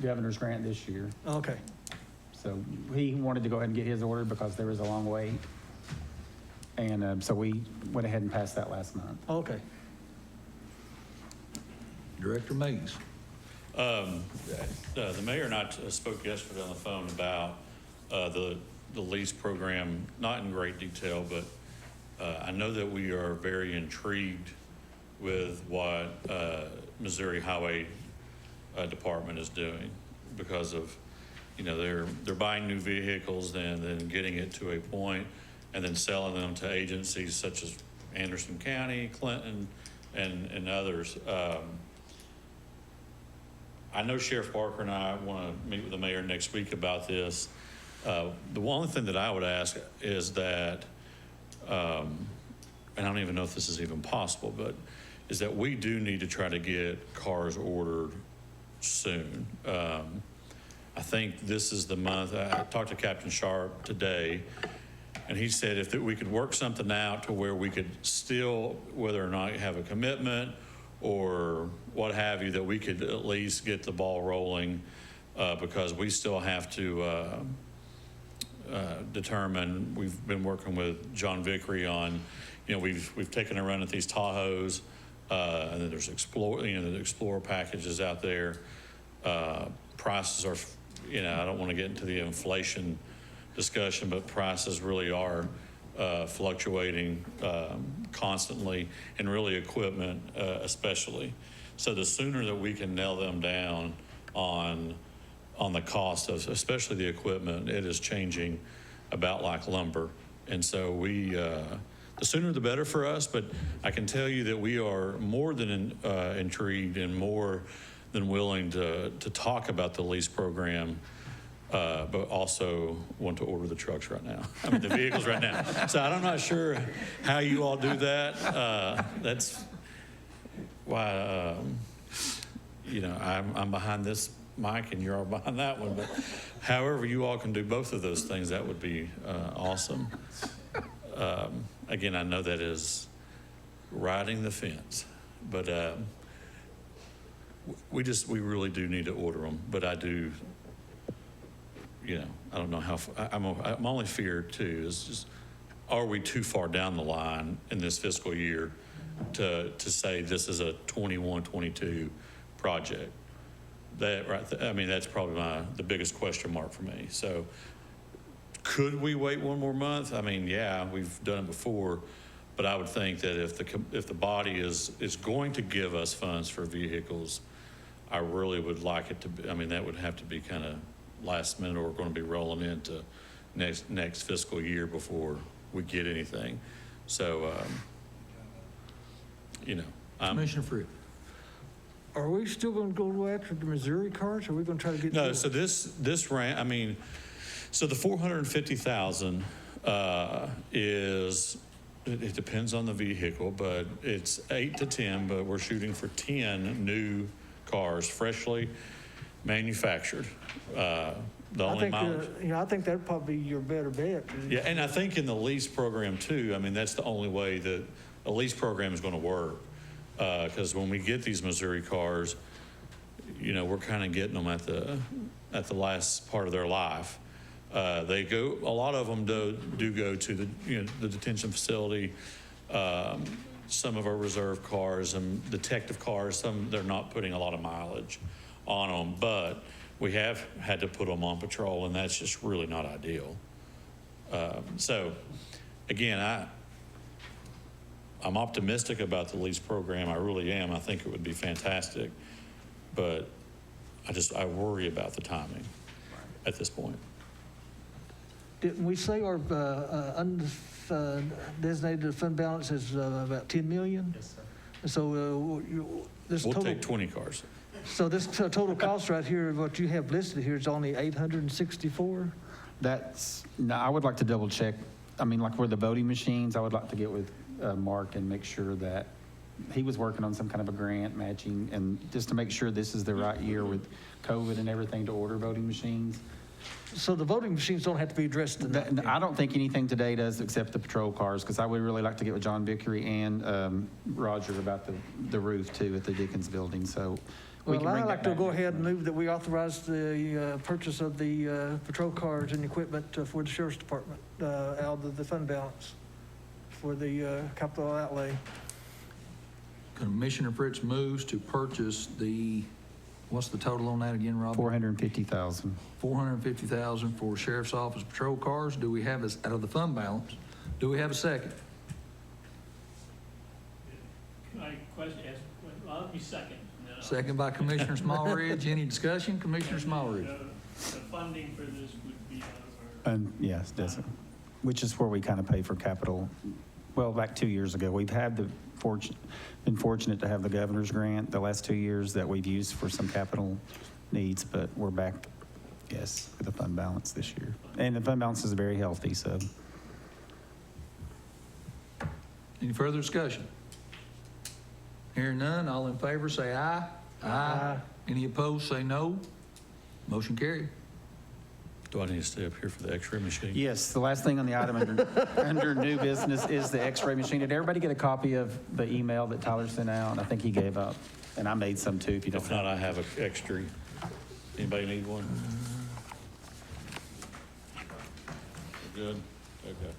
governor's grant this year. Okay. So he wanted to go ahead and get his order because there was a long wait. And so we went ahead and passed that last month. Okay. Director Mays. The mayor and I spoke yesterday on the phone about the lease program, not in great detail, but I know that we are very intrigued with what Missouri Highway Department is doing, because of, they're buying new vehicles and then getting it to a point and then selling them to agencies such as Anderson County, Clinton, and others. I know Sheriff Parker and I want to meet with the mayor next week about this. The one thing that I would ask is that, and I don't even know if this is even possible, but is that we do need to try to get cars ordered soon. I think this is the month. I talked to Captain Sharp today, and he said if we could work something out to where we could still, whether or not have a commitment or what have you, that we could at least get the ball rolling, because we still have to determine. We've been working with John Vickery on, we've taken a run at these Tahoes, and then there's the Explorer packages out there. Prices are, I don't want to get into the inflation discussion, but prices really are fluctuating constantly, and really equipment especially. So the sooner that we can nail them down on the cost of, especially the equipment, it is changing about like lumber. And so the sooner the better for us, but I can tell you that we are more than intrigued and more than willing to talk about the lease program but also want to order the trucks right now. I mean, the vehicles right now. So I'm not sure how you all do that. That's why, I'm behind this mic and you're all behind that one. But however you all can do both of those things, that would be awesome. Again, I know that is riding the fence, but we really do need to order them. But I do, I don't know how, I'm only feared too, is just, are we too far down the line in this fiscal year to say this is a 21, 22 project? That, right, that's probably the biggest question mark for me. So could we wait one more month? Yeah, we've done it before, but I would think that if the body is going to give us funds for vehicles, I really would like it to be, that would have to be kind of last minute, or we're going to be rolling into next fiscal year before we get anything. So, Commissioner Fritz. Are we still going to go after the Missouri cars, or are we going to try to get? No, so this ran, so the 450,000 is, it depends on the vehicle, but it's 8 to 10, but we're shooting for 10 new cars, freshly manufactured. The only mileage. I think that'd probably be your better bet. Yeah, and I think in the lease program too, that's the only way that a lease program is going to work. Because when we get these Missouri cars, we're kind of getting them at the last part of their life. A lot of them do go to the detention facility. Some of our reserve cars and detective cars, they're not putting a lot of mileage on them, but we have had to put them on patrol, and that's just really not ideal. So again, I'm optimistic about the lease program. I really am. I think it would be fantastic, but I worry about the timing at this point. Didn't we say our designated fund balance is about 10 million? Yes, sir. So this We'll total, take 20 cars. so this total cost right here, what you have listed here is only 864? No, I would like to double check. Like where the voting machines, I would like to get with Mark and make sure that he was working on some kind of a grant matching, and just to make sure this is the right year with COVID and everything to order voting machines. So the voting machines don't have to be addressed tonight? I don't think anything today does except the patrol cars, because I would really like to get with John Vickery and Roger about the roof too at the Dickens building, so. Well, I'd like to go ahead and move that we authorize the purchase of the patrol cars and equipment for the sheriff's department out of the fund balance for the capital outlay. Commissioner Fritz moves to purchase what's the total on that again, Rob? 450,000. 450,000 for sheriff's office patrol cars. Do we have, out of the fund balance, do we have a second? Can I ask, let me second. No. Second by Commissioner Smallridge. Any discussion? Commissioner Smallridge. The funding for this would be out of our. Yes, doesn't. Which is where we kind of pay for capital. Well, back 2 years ago, we've had been fortunate to have the governor's grant the last 2 years that we've used for some capital needs, but we're back, yes, with the fund balance this year. And the fund balance is very healthy, so. Any further discussion? Hearing none, all in favor say aye. Aye. Any opposed say no. Motion carried. Do I need to stay up here for the x-ray machine? Yes, the last thing on the item under new business is the x-ray machine. Did everybody get a copy of the email that Tyler sent out? I think he gave up, and I made some too, if you don't. If not, I have an extra. Anybody need one? We're good? Okay.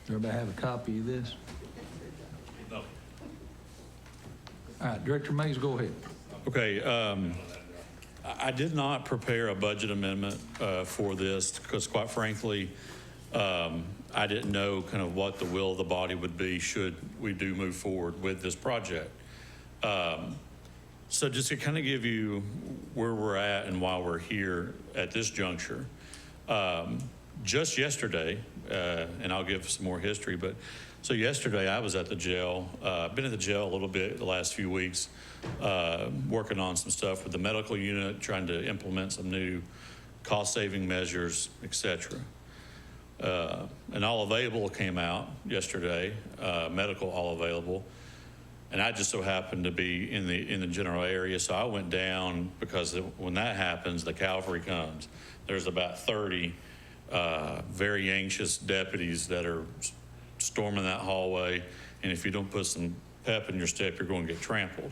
Everybody have a copy of this? No. All right, Director Mays, go ahead. Okay, I did not prepare a budget amendment for this because, quite frankly, I didn't know kind of what the will of the body would be should we do move forward with this project. So just to kind of give you where we're at and why we're here at this juncture, just yesterday, and I'll give some more history, but So yesterday I was at the jail. I've been at the jail a little bit the last few weeks, working on some stuff with the medical unit, trying to implement some new cost-saving measures, et cetera. An all available came out yesterday, medical all available. And I just so happened to be in the general area, so I went down because when that happens, the cavalry comes. There's about 30 very anxious deputies that are storming that hallway, and if you don't put some pep in your step, you're going to get trampled.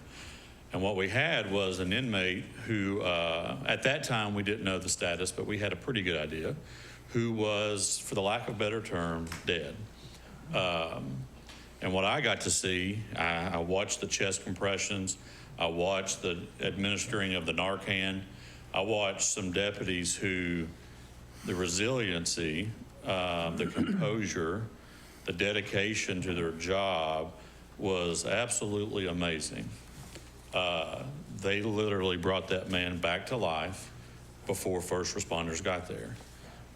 And what we had was an inmate who, at that time, we didn't know the status, but we had a pretty good idea, who was, for the lack of a better term, dead. And what I got to see, I watched the chest compressions, I watched the administering of the Narcan, I watched some deputies who, the resiliency, the composure, the dedication to their job was absolutely amazing. They literally brought that man back to life before first responders got there.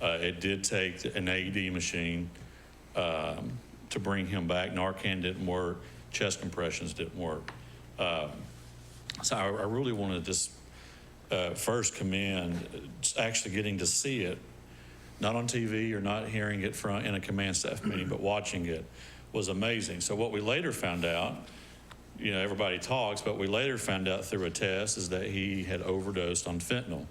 It did take an AED machine to bring him back. Narcan didn't work. Chest compressions didn't work. So I really wanted to just first commend actually getting to see it, not on TV or not hearing it in a command staff meeting, but watching it was amazing. So what we later found out, you know, everybody talks, but we later found out through a test is that he had overdosed on fentanyl.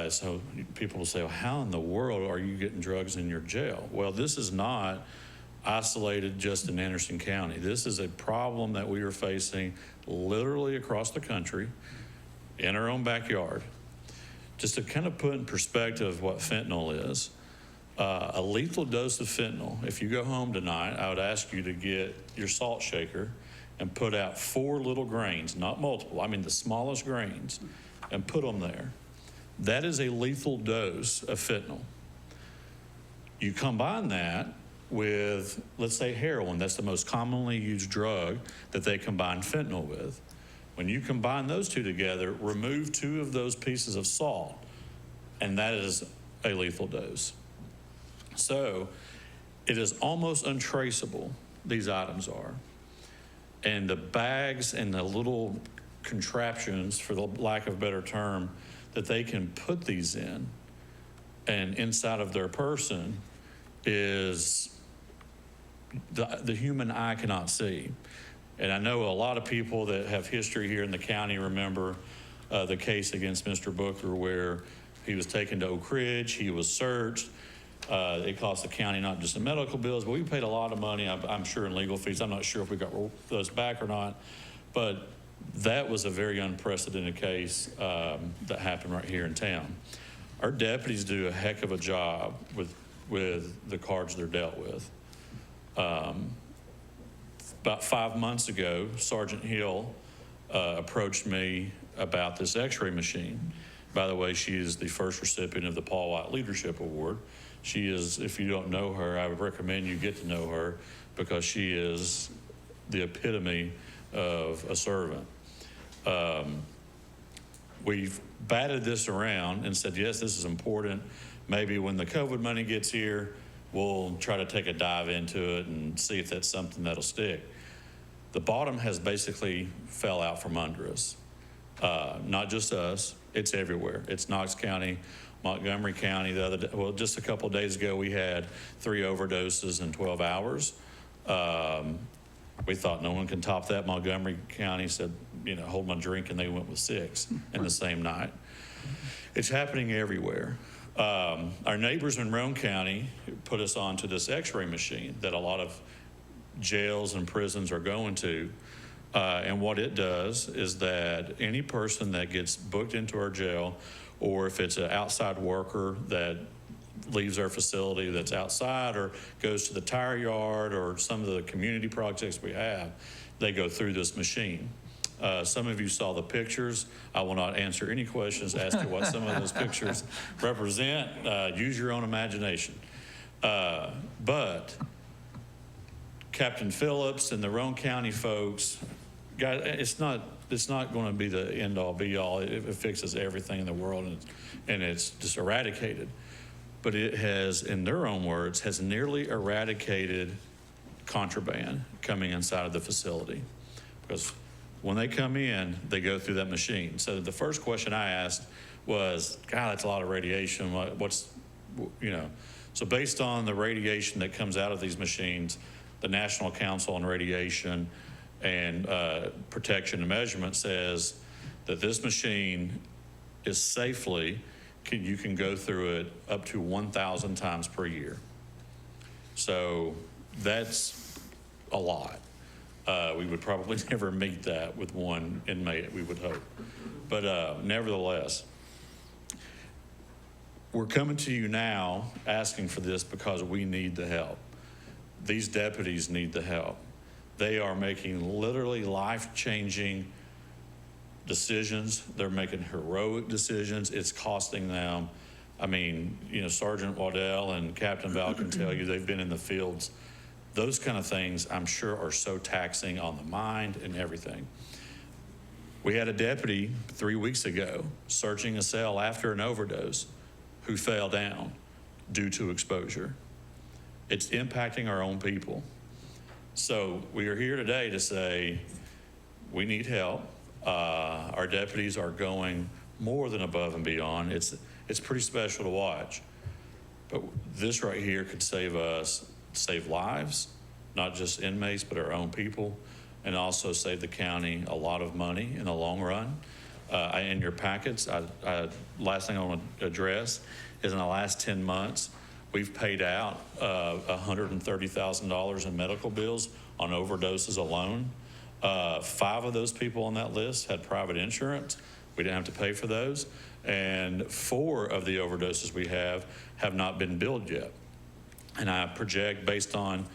So people will say, well, how in the world are you getting drugs in your jail? Well, this is not isolated just in Anderson County. This is a problem that we are facing literally across the country in our own backyard. Just to kind of put in perspective what fentanyl is, a lethal dose of fentanyl, if you go home tonight, I would ask you to get your salt shaker and put out 4 little grains, not multiple, I mean the smallest grains, and put them there. That is a lethal dose of fentanyl. You combine that with, let's say, heroin. That's the most commonly used drug that they combine fentanyl with. When you combine those two together, remove 2 of those pieces of salt, and that is a lethal dose. So it is almost untraceable, these items are. And the bags and the little contraptions, for the lack of a better term, that they can put these in and inside of their person is the human eye cannot see. And I know a lot of people that have history here in the county remember the case against Mr. Booker where he was taken to Oak Ridge, he was searched. It cost the county not just the medical bills, but we paid a lot of money, I'm sure, in legal fees. I'm not sure if we got those back or not, but that was a very unprecedented case that happened right here in town. Our deputies do a heck of a job with the cards they're dealt with. About 5 months ago, Sergeant Hill approached me about this x-ray machine. By the way, she is the first recipient of the Paul White Leadership Award. She is, if you don't know her, I would recommend you get to know her because she is the epitome of a servant. We've batted this around and said, yes, this is important. Maybe when the COVID money gets here, we'll try to take a dive into it and see if that's something that'll stick. The bottom has basically fell out from under us. Not just us, it's everywhere. It's Knox County, Montgomery County. The other day, well, just a couple of days ago, we had 3 overdoses in 12 hours. We thought no one can top that. Montgomery County said, you know, hold my drink, and they went with 6 in the same night. It's happening everywhere. Our neighbors in Roane County put us onto this x-ray machine that a lot of jails and prisons are going to. And what it does is that any person that gets booked into our jail, or if it's an outside worker that leaves our facility that's outside or goes to the tire yard or some of the community projects we have, they go through this machine. Some of you saw the pictures. I will not answer any questions as to what some of those pictures represent. Use your own imagination. But Captain Phillips and the Roane County folks, guys, it's not going to be the end-all, be-all. It fixes everything in the world, and it's just eradicated. But it has, in their own words, has nearly eradicated contraband coming inside of the facility. Because when they come in, they go through that machine. So the first question I asked was, God, that's a lot of radiation. What's, you know, so based on the radiation that comes out of these machines, the National Council on Radiation and Protection and Measurement says that this machine is safely, you can go through it up to 1,000 times per year. So that's a lot. We would probably never meet that with one inmate, we would hope. But nevertheless, we're coming to you now asking for this because we need the help. These deputies need the help. They are making literally life-changing decisions. They're making heroic decisions. It's costing them. I mean, you know, Sergeant Waddell and Captain Val can tell you they've been in the fields. Those kind of things, I'm sure, are so taxing on the mind and everything. We had a deputy 3 weeks ago searching a cell after an overdose who fell down due to exposure. It's impacting our own people. So we are here today to say we need help. Our deputies are going more than above and beyond. It's pretty special to watch. But this right here could save lives, not just inmates, but our own people, and also save the county a lot of money in the long run. In your packets, last thing I want to address is in the last 10 months, we've paid out $130,000 in medical bills on overdoses alone. 5 of those people on that list had private insurance. We didn't have to pay for those. And 4 of the overdoses we have not been billed yet. And I project, based on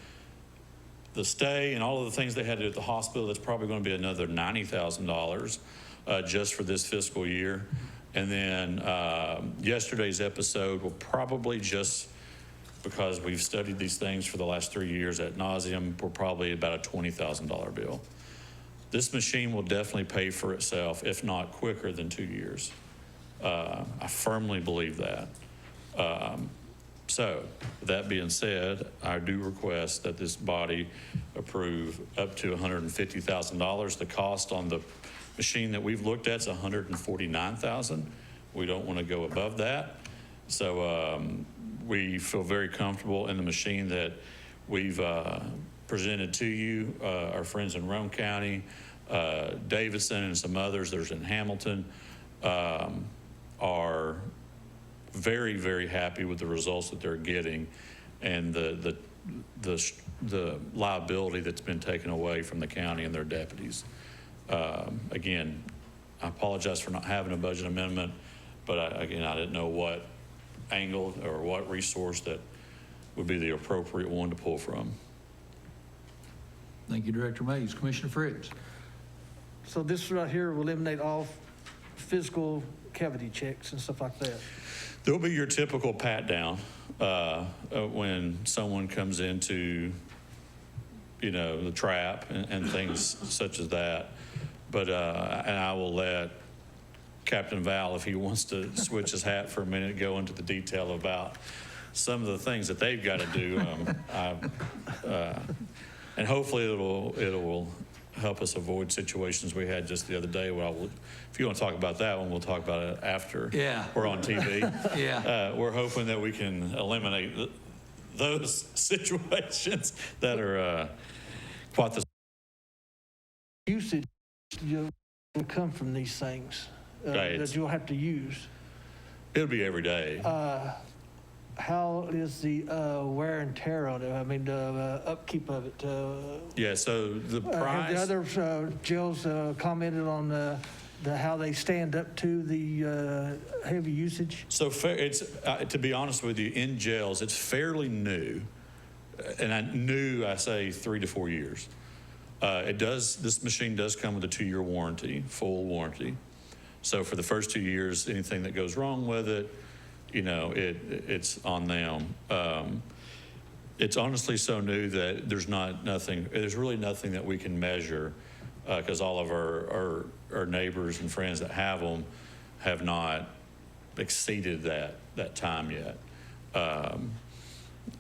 the stay and all of the things they had to do at the hospital, that's probably going to be another $90,000 just for this fiscal year. And then yesterday's episode will probably, just because we've studied these things for the last 3 years ad nauseum, we're probably about a $20,000 bill. This machine will definitely pay for itself, if not quicker than 2 years. I firmly believe that. So, with that being said, I do request that this body approve up to $150,000. The cost on the machine that we've looked at is $149,000. We don't want to go above that. So we feel very comfortable in the machine that we've presented to you. Our friends in Rome County, Davidson, and some others, there's in Hamilton, are very, very happy with the results that they're getting and the liability that's been taken away from the county and their deputies. Again, I apologize for not having a budget amendment, but again, I didn't know what angle or what resource that would be the appropriate one to pull from. Thank you, Director Mays. Commissioner Fritz. So this right here will eliminate all physical cavity checks and stuff like that. There'll be your typical pat down when someone comes into, you know, the trap and things such as that. But and I will let Captain Val, if he wants to switch his hat for a minute, go into the detail about some of the things that they've got to do. And hopefully it will help us avoid situations we had just the other day. Well, if you want to talk about that one, we'll talk about it after we're on TV. Yeah. We're hoping that we can eliminate those situations that are quite the Usage will come from these things Right. that you'll have to use. It'll be every day. How is the wear and tear on it? I mean, the upkeep of it. Yeah, so the price. Have the other jails commented on how they stand up to the heavy usage? So it's to be honest with you, in jails, it's fairly new, and I say 3 to 4 years. This machine does come with a 2-year warranty, full warranty. So for the first 2 years, anything that goes wrong with it, you know, it's on them. It's honestly so new that there's really nothing that we can measure because all of our neighbors and friends that have them have not exceeded that time yet.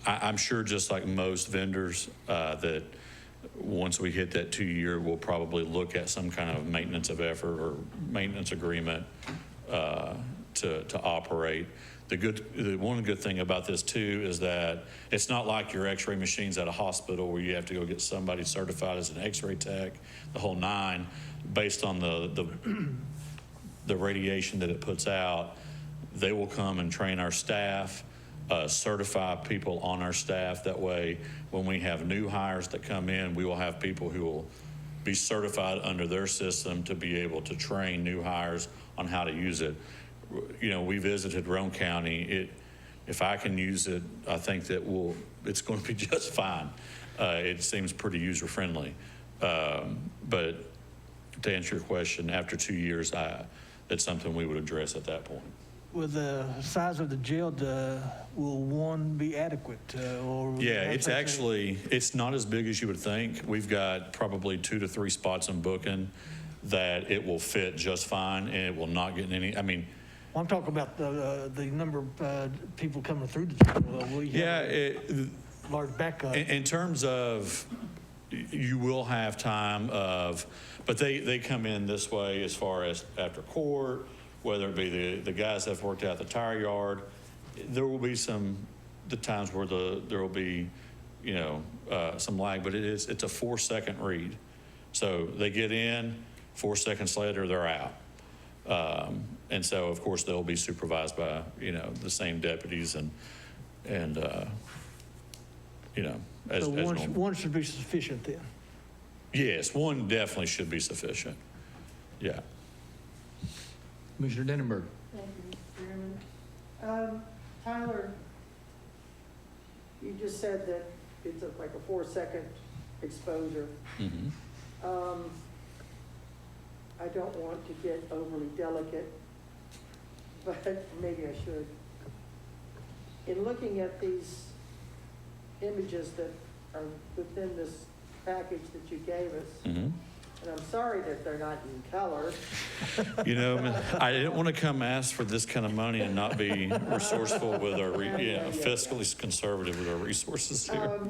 I'm sure just like most vendors, that once we hit that 2-year, we'll probably look at some kind of maintenance of effort or maintenance agreement to operate. One good thing about this too is that it's not like your x-ray machines at a hospital where you have to go get somebody certified as an x-ray tech, the whole nine, based on the radiation that it puts out. They will come and train our staff, certify people on our staff. That way, when we have new hires that come in, we will have people who will be certified under their system to be able to train new hires on how to use it. You know, we visited Roane County. If I can use it, I think that it's going to be just fine. It seems pretty user-friendly. But to answer your question, after 2 years, that's something we would address at that point. With the size of the jail, will one be adequate? Yeah, it's not as big as you would think. We've got probably 2 to 3 spots in booking that it will fit just fine, and it will not get any, I'm talking about the number of people coming through the jail. Will you have a large backup? In terms of, you will have time but they come in this way as far as after court, whether it be the guys that have worked out the tire yard. There will be the times where there will be, some lag, but it's a 4-second read. So they get in, 4 seconds later, they're out. And so, of course, they'll be supervised by, the same deputies and as normal. One should be sufficient then? Yes, one definitely should be sufficient. Yeah. Commissioner Denenberg. Thank you, Mr. Chairman. Tyler, you just said that it's like a 4-second exposure. Mm-hmm. I don't want to get overly delicate, but maybe I should. In looking at these images that are within this package that you gave us, Mm-hmm. and I'm sorry that they're not in color. I didn't want to come ask for this kind of money and not be resourceful with our, fiscally conservative with our resources here.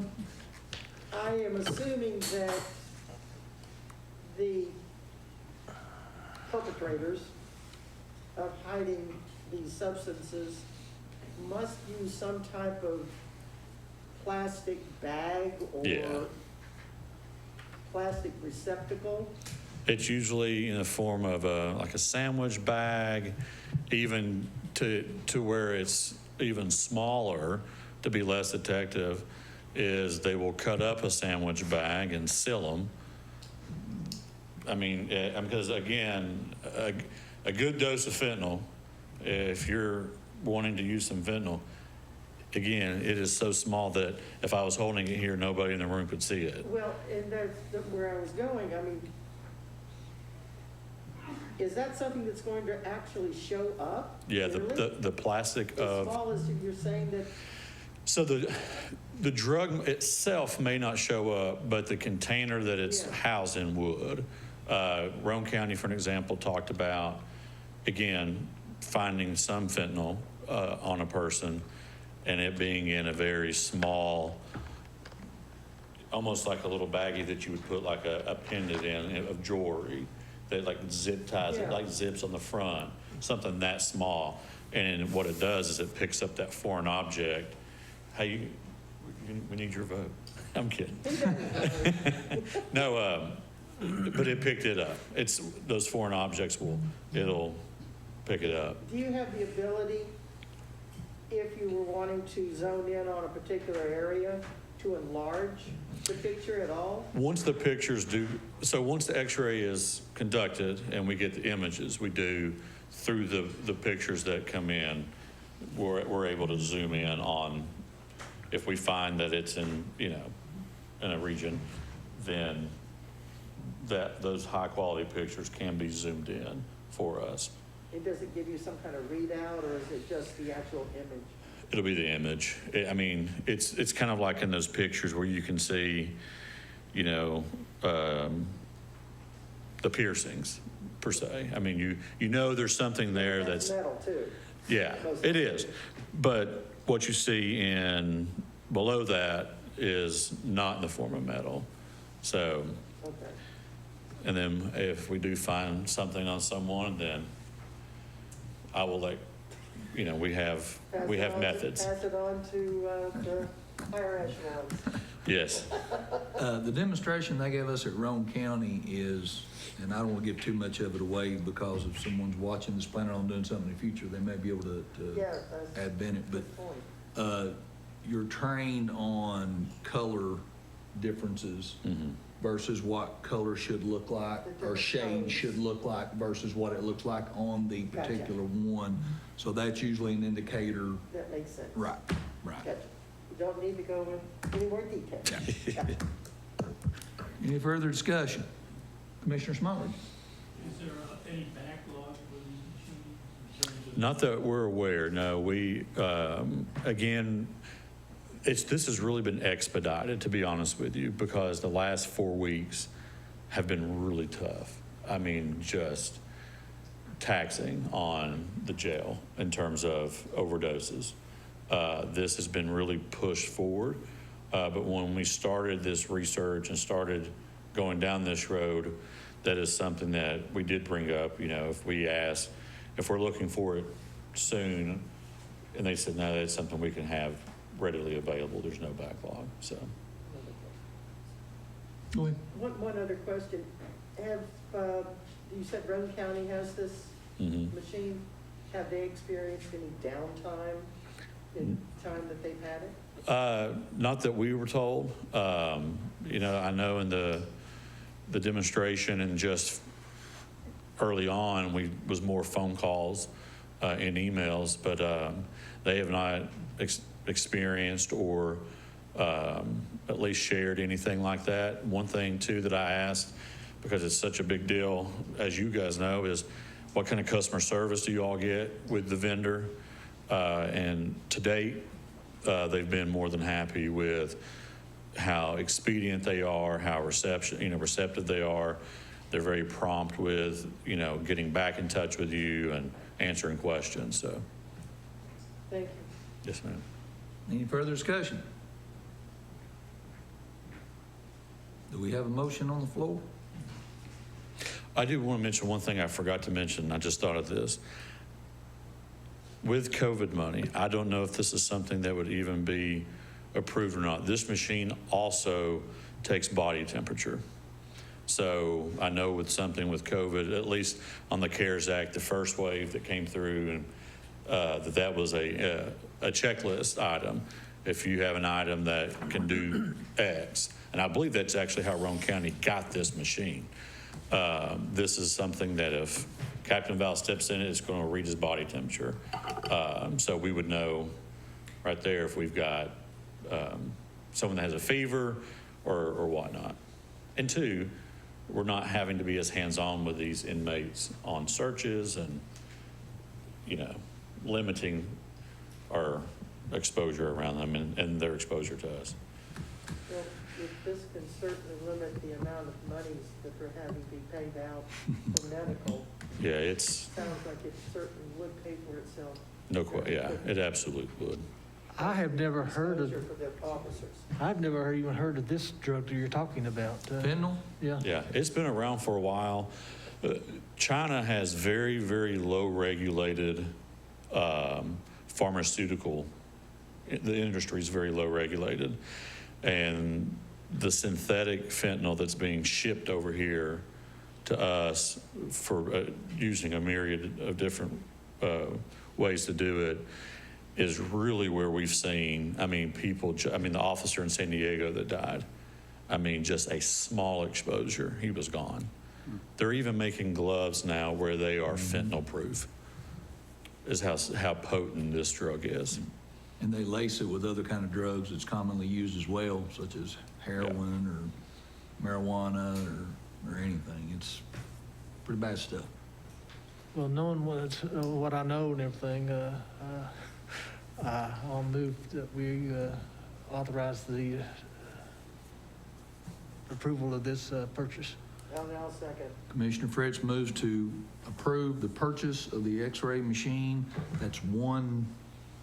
I am assuming that the perpetrators of hiding these substances must use some type of plastic bag or plastic receptacle. It's usually in the form of like a sandwich bag, even to where it's even smaller to be less detective, is they will cut up a sandwich bag and seal them. Because again, a good dose of fentanyl, if you're wanting to use some fentanyl, again, it is so small that if I was holding it here, nobody in the room could see it. Well, and that's where I was going. Is that something that's going to actually show up? Yeah, really? the plastic as small as you're saying that. So the drug itself may not show up, but the container that it's housed in would. Roane County, for an example, talked about, again, finding some fentanyl on a person and it being in a very small, almost like a little baggie that you would put like a pendant in of jewelry that like zip ties it, like zips on the front, something that small. And what it does is it picks up that foreign object. We need your vote. I'm kidding. No, but it picked it up. It's those foreign objects it'll pick it up. Do you have the ability, if you were wanting to zone in on a particular area, to enlarge the picture at all? Once the pictures once the x-ray is conducted and we get the images, we do through the pictures that come in, we're able to zoom in on, if we find that it's in a region, then those high quality pictures can be zoomed in for us. It doesn't give you some kind of readout, or is it just the actual image? It'll be the image. It's kind of like in those pictures where you can see, the piercings per se. There's something there that's metal too. Yeah, it is. But what you see in below that is not in the form of metal. So, Okay. and then if we do find something on someone, then I will let, we have methods. Pass it on to the higher echelons. Yes. The demonstration they gave us at Roane County is, and I don't want to give too much of it away because if someone's watching this planning on doing something in the future, they may be able to Yeah, that's add Bennett, but good point. you're trained on color differences versus what color should look like The or different shade tones. should look like versus what it looks like on the Gotcha. particular one. So that's usually an indicator. That makes sense. Right. Gotcha. You don't need to go into any more detail. Gotcha. Any further discussion? Commissioner Smalley? Is there any backlog for these machines in terms of? Not that we're aware, no. We, again, this has really been expedited, to be honest with you, because the last 4 weeks have been really tough. I mean, just taxing on the jail in terms of overdoses. This has been really pushed forward. But when we started this research and started going down this road, that is something that we did bring up, if we ask, if we're looking for it soon, and they said, no, that's something we can have readily available. There's no backlog, so. Go ahead. One other question. You said Roane County has this machine. Have they experienced any downtime in time that they've had it? Not that we were told. I know in the demonstration and just early on, was more phone calls and emails, but they have not experienced or at least shared anything like that. One thing too that I asked, because it's such a big deal, as you guys know, is what kind of customer service do you all get with the vendor? And to date, they've been more than happy with how expedient they are, how receptive they are. They're very prompt with, getting back in touch with you and answering questions. So, Thank you. yes, ma'am. Any further discussion? Do we have a motion on the floor? I do want to mention one thing I forgot to mention. I just thought of this. With COVID money, I don't know if this is something that would even be approved or not. This machine also takes body temperature. So I know with something with COVID, at least on the CARES Act, the first wave that came through, and that was a checklist item. If you have an item that can do X, and I believe that's actually how Roane County got this machine. This is something that if Captain Val steps in it, it's going to read his body temperature. So we would know right there if we've got someone that has a fever or whatnot. And two, we're not having to be as hands-on with these inmates on searches and, limiting our exposure around them and their exposure to us. Well, this can certainly limit the amount of monies that are having to be paid out for medical. Yeah, it's Sounds like it certainly would pay for itself. it absolutely would. I have never heard of, Exposure for the officers. I've never even heard of this drug that you're talking about. Fentanyl? Yeah. Yeah, it's been around for a while. China has very, very low regulated pharmaceutical. The industry is very low regulated. And the synthetic fentanyl that's being shipped over here to us for using a myriad of different ways to do it is really where we've seen, the officer in San Diego that died, just a small exposure, he was gone. They're even making gloves now where they are fentanyl proof, is how potent this drug is. And they lace it with other kind of drugs that's commonly used as well, such as heroin or marijuana or anything. It's pretty bad stuff. Well, knowing what I know and everything, I'll move that we authorize the approval of this purchase. I'll second. Commissioner Fritz moves to approve the purchase of the X-ray machine. That's one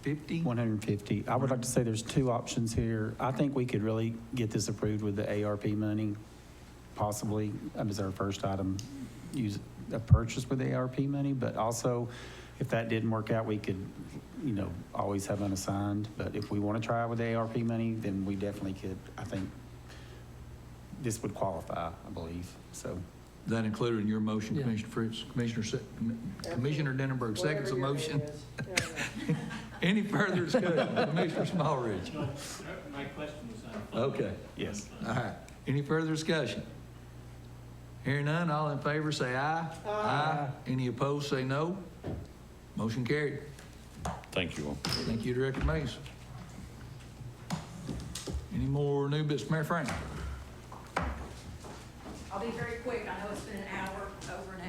150? 150. I would like to say there's two options here. I think we could really get this approved with the ARP money, possibly, as our first item, use a purchase with the ARP money, but also, if that didn't work out, we could, always have unassigned. But if we want to try with the ARP money, then we definitely could. I think this would qualify, I believe, so. That included in your motion, Yeah. Commissioner Fritz, Commissioner Denenberg, seconds the Whatever your motion. name is. Yeah, Any further discussion? Commissioner Smallridge? No, my question was on. Okay. Yes. All right. Any further discussion? Hearing none, all in favor say aye. Aye. Any opposed, say no. Motion carried. Thank you all. Thank you, Director Mays. Any more new business, Mayor Frank? I'll be very quick. I know it's been an hour, over an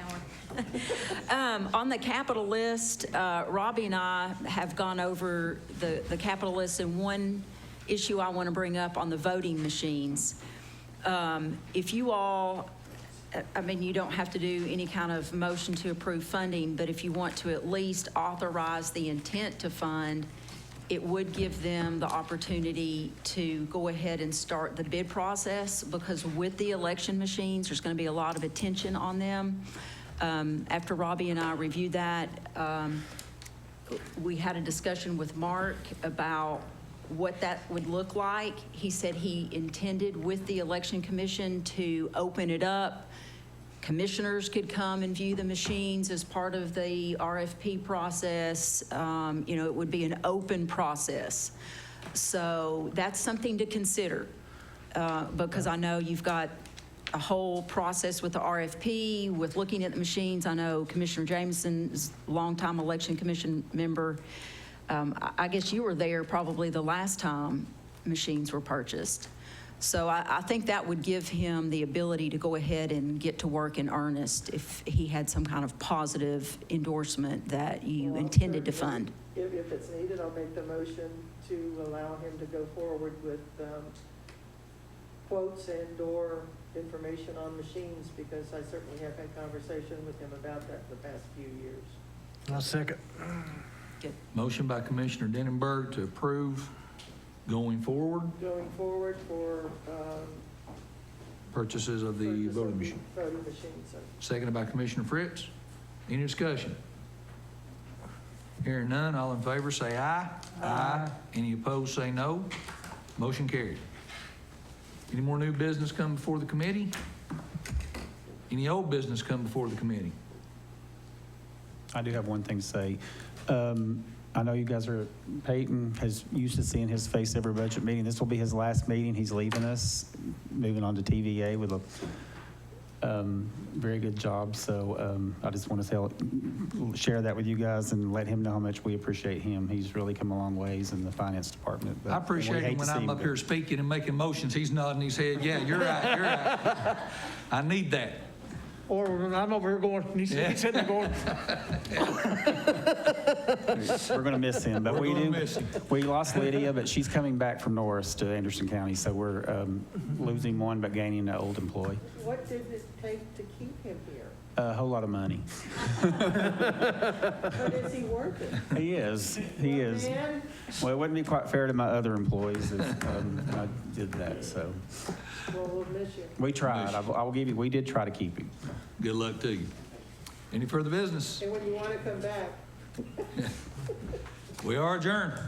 hour. On the capital list, Robbie and I have gone over the capital list, and one issue I want to bring up on the voting machines. If you all, you don't have to do any kind of motion to approve funding, but if you want to at least authorize the intent to fund, it would give them the opportunity to go ahead and start the bid process, because with the election machines, there's going to be a lot of attention on them. After Robbie and I reviewed that, we had a discussion with Mark about what that would look like. He said he intended with the Election Commission to open it up. Commissioners could come and view the machines as part of the RFP process. It would be an open process. So that's something to consider, because I know you've got a whole process with the RFP, with looking at the machines. I know Commissioner Jameson is a longtime Election Commission member. I guess you were there probably the last time machines were purchased. So I think that would give him the ability to go ahead and get to work in earnest if he had some kind of positive endorsement that you intended to fund. If it's needed, I'll make the motion to allow him to go forward with quotes and/or information on machines, because I certainly have had conversation with him about that the past few years. I'll second. Motion by Commissioner Denenberg to approve going forward Going forward for purchases of the purchase voting of machine. voting machines. So, Seconded by Commissioner Fritz. Any discussion? Hearing none, all in favor say aye. Aye. Any opposed say no. Motion carried. Any more new business come before the committee? Any old business come before the committee? I do have one thing to say. I know you guys are, Peyton is used to seeing his face every budget meeting. This will be his last meeting. He's leaving us, moving on to TVA with a very good job. So I just want to share that with you guys and let him know how much we appreciate him. He's really come a long ways in the finance department. I appreciate him when I'm up here speaking and making motions. He's nodding his head. Yeah, you're right, you're right. I need that. Or I'm over here going, he's sitting there going, We're going to miss him, but We're gonna miss him. we lost Lydia, but she's coming back from Norris to Anderson County, so we're losing one but gaining an old employee. what did it take to keep him here? A whole lot of money. But is he worth it? He is. He is. Man, Well, it wouldn't be quite fair to my other employees if I did that. So well, we'll miss you. we tried. I will give you. We did try to keep him. Good luck to you. Any further business? And when you want to come back, We are adjourned.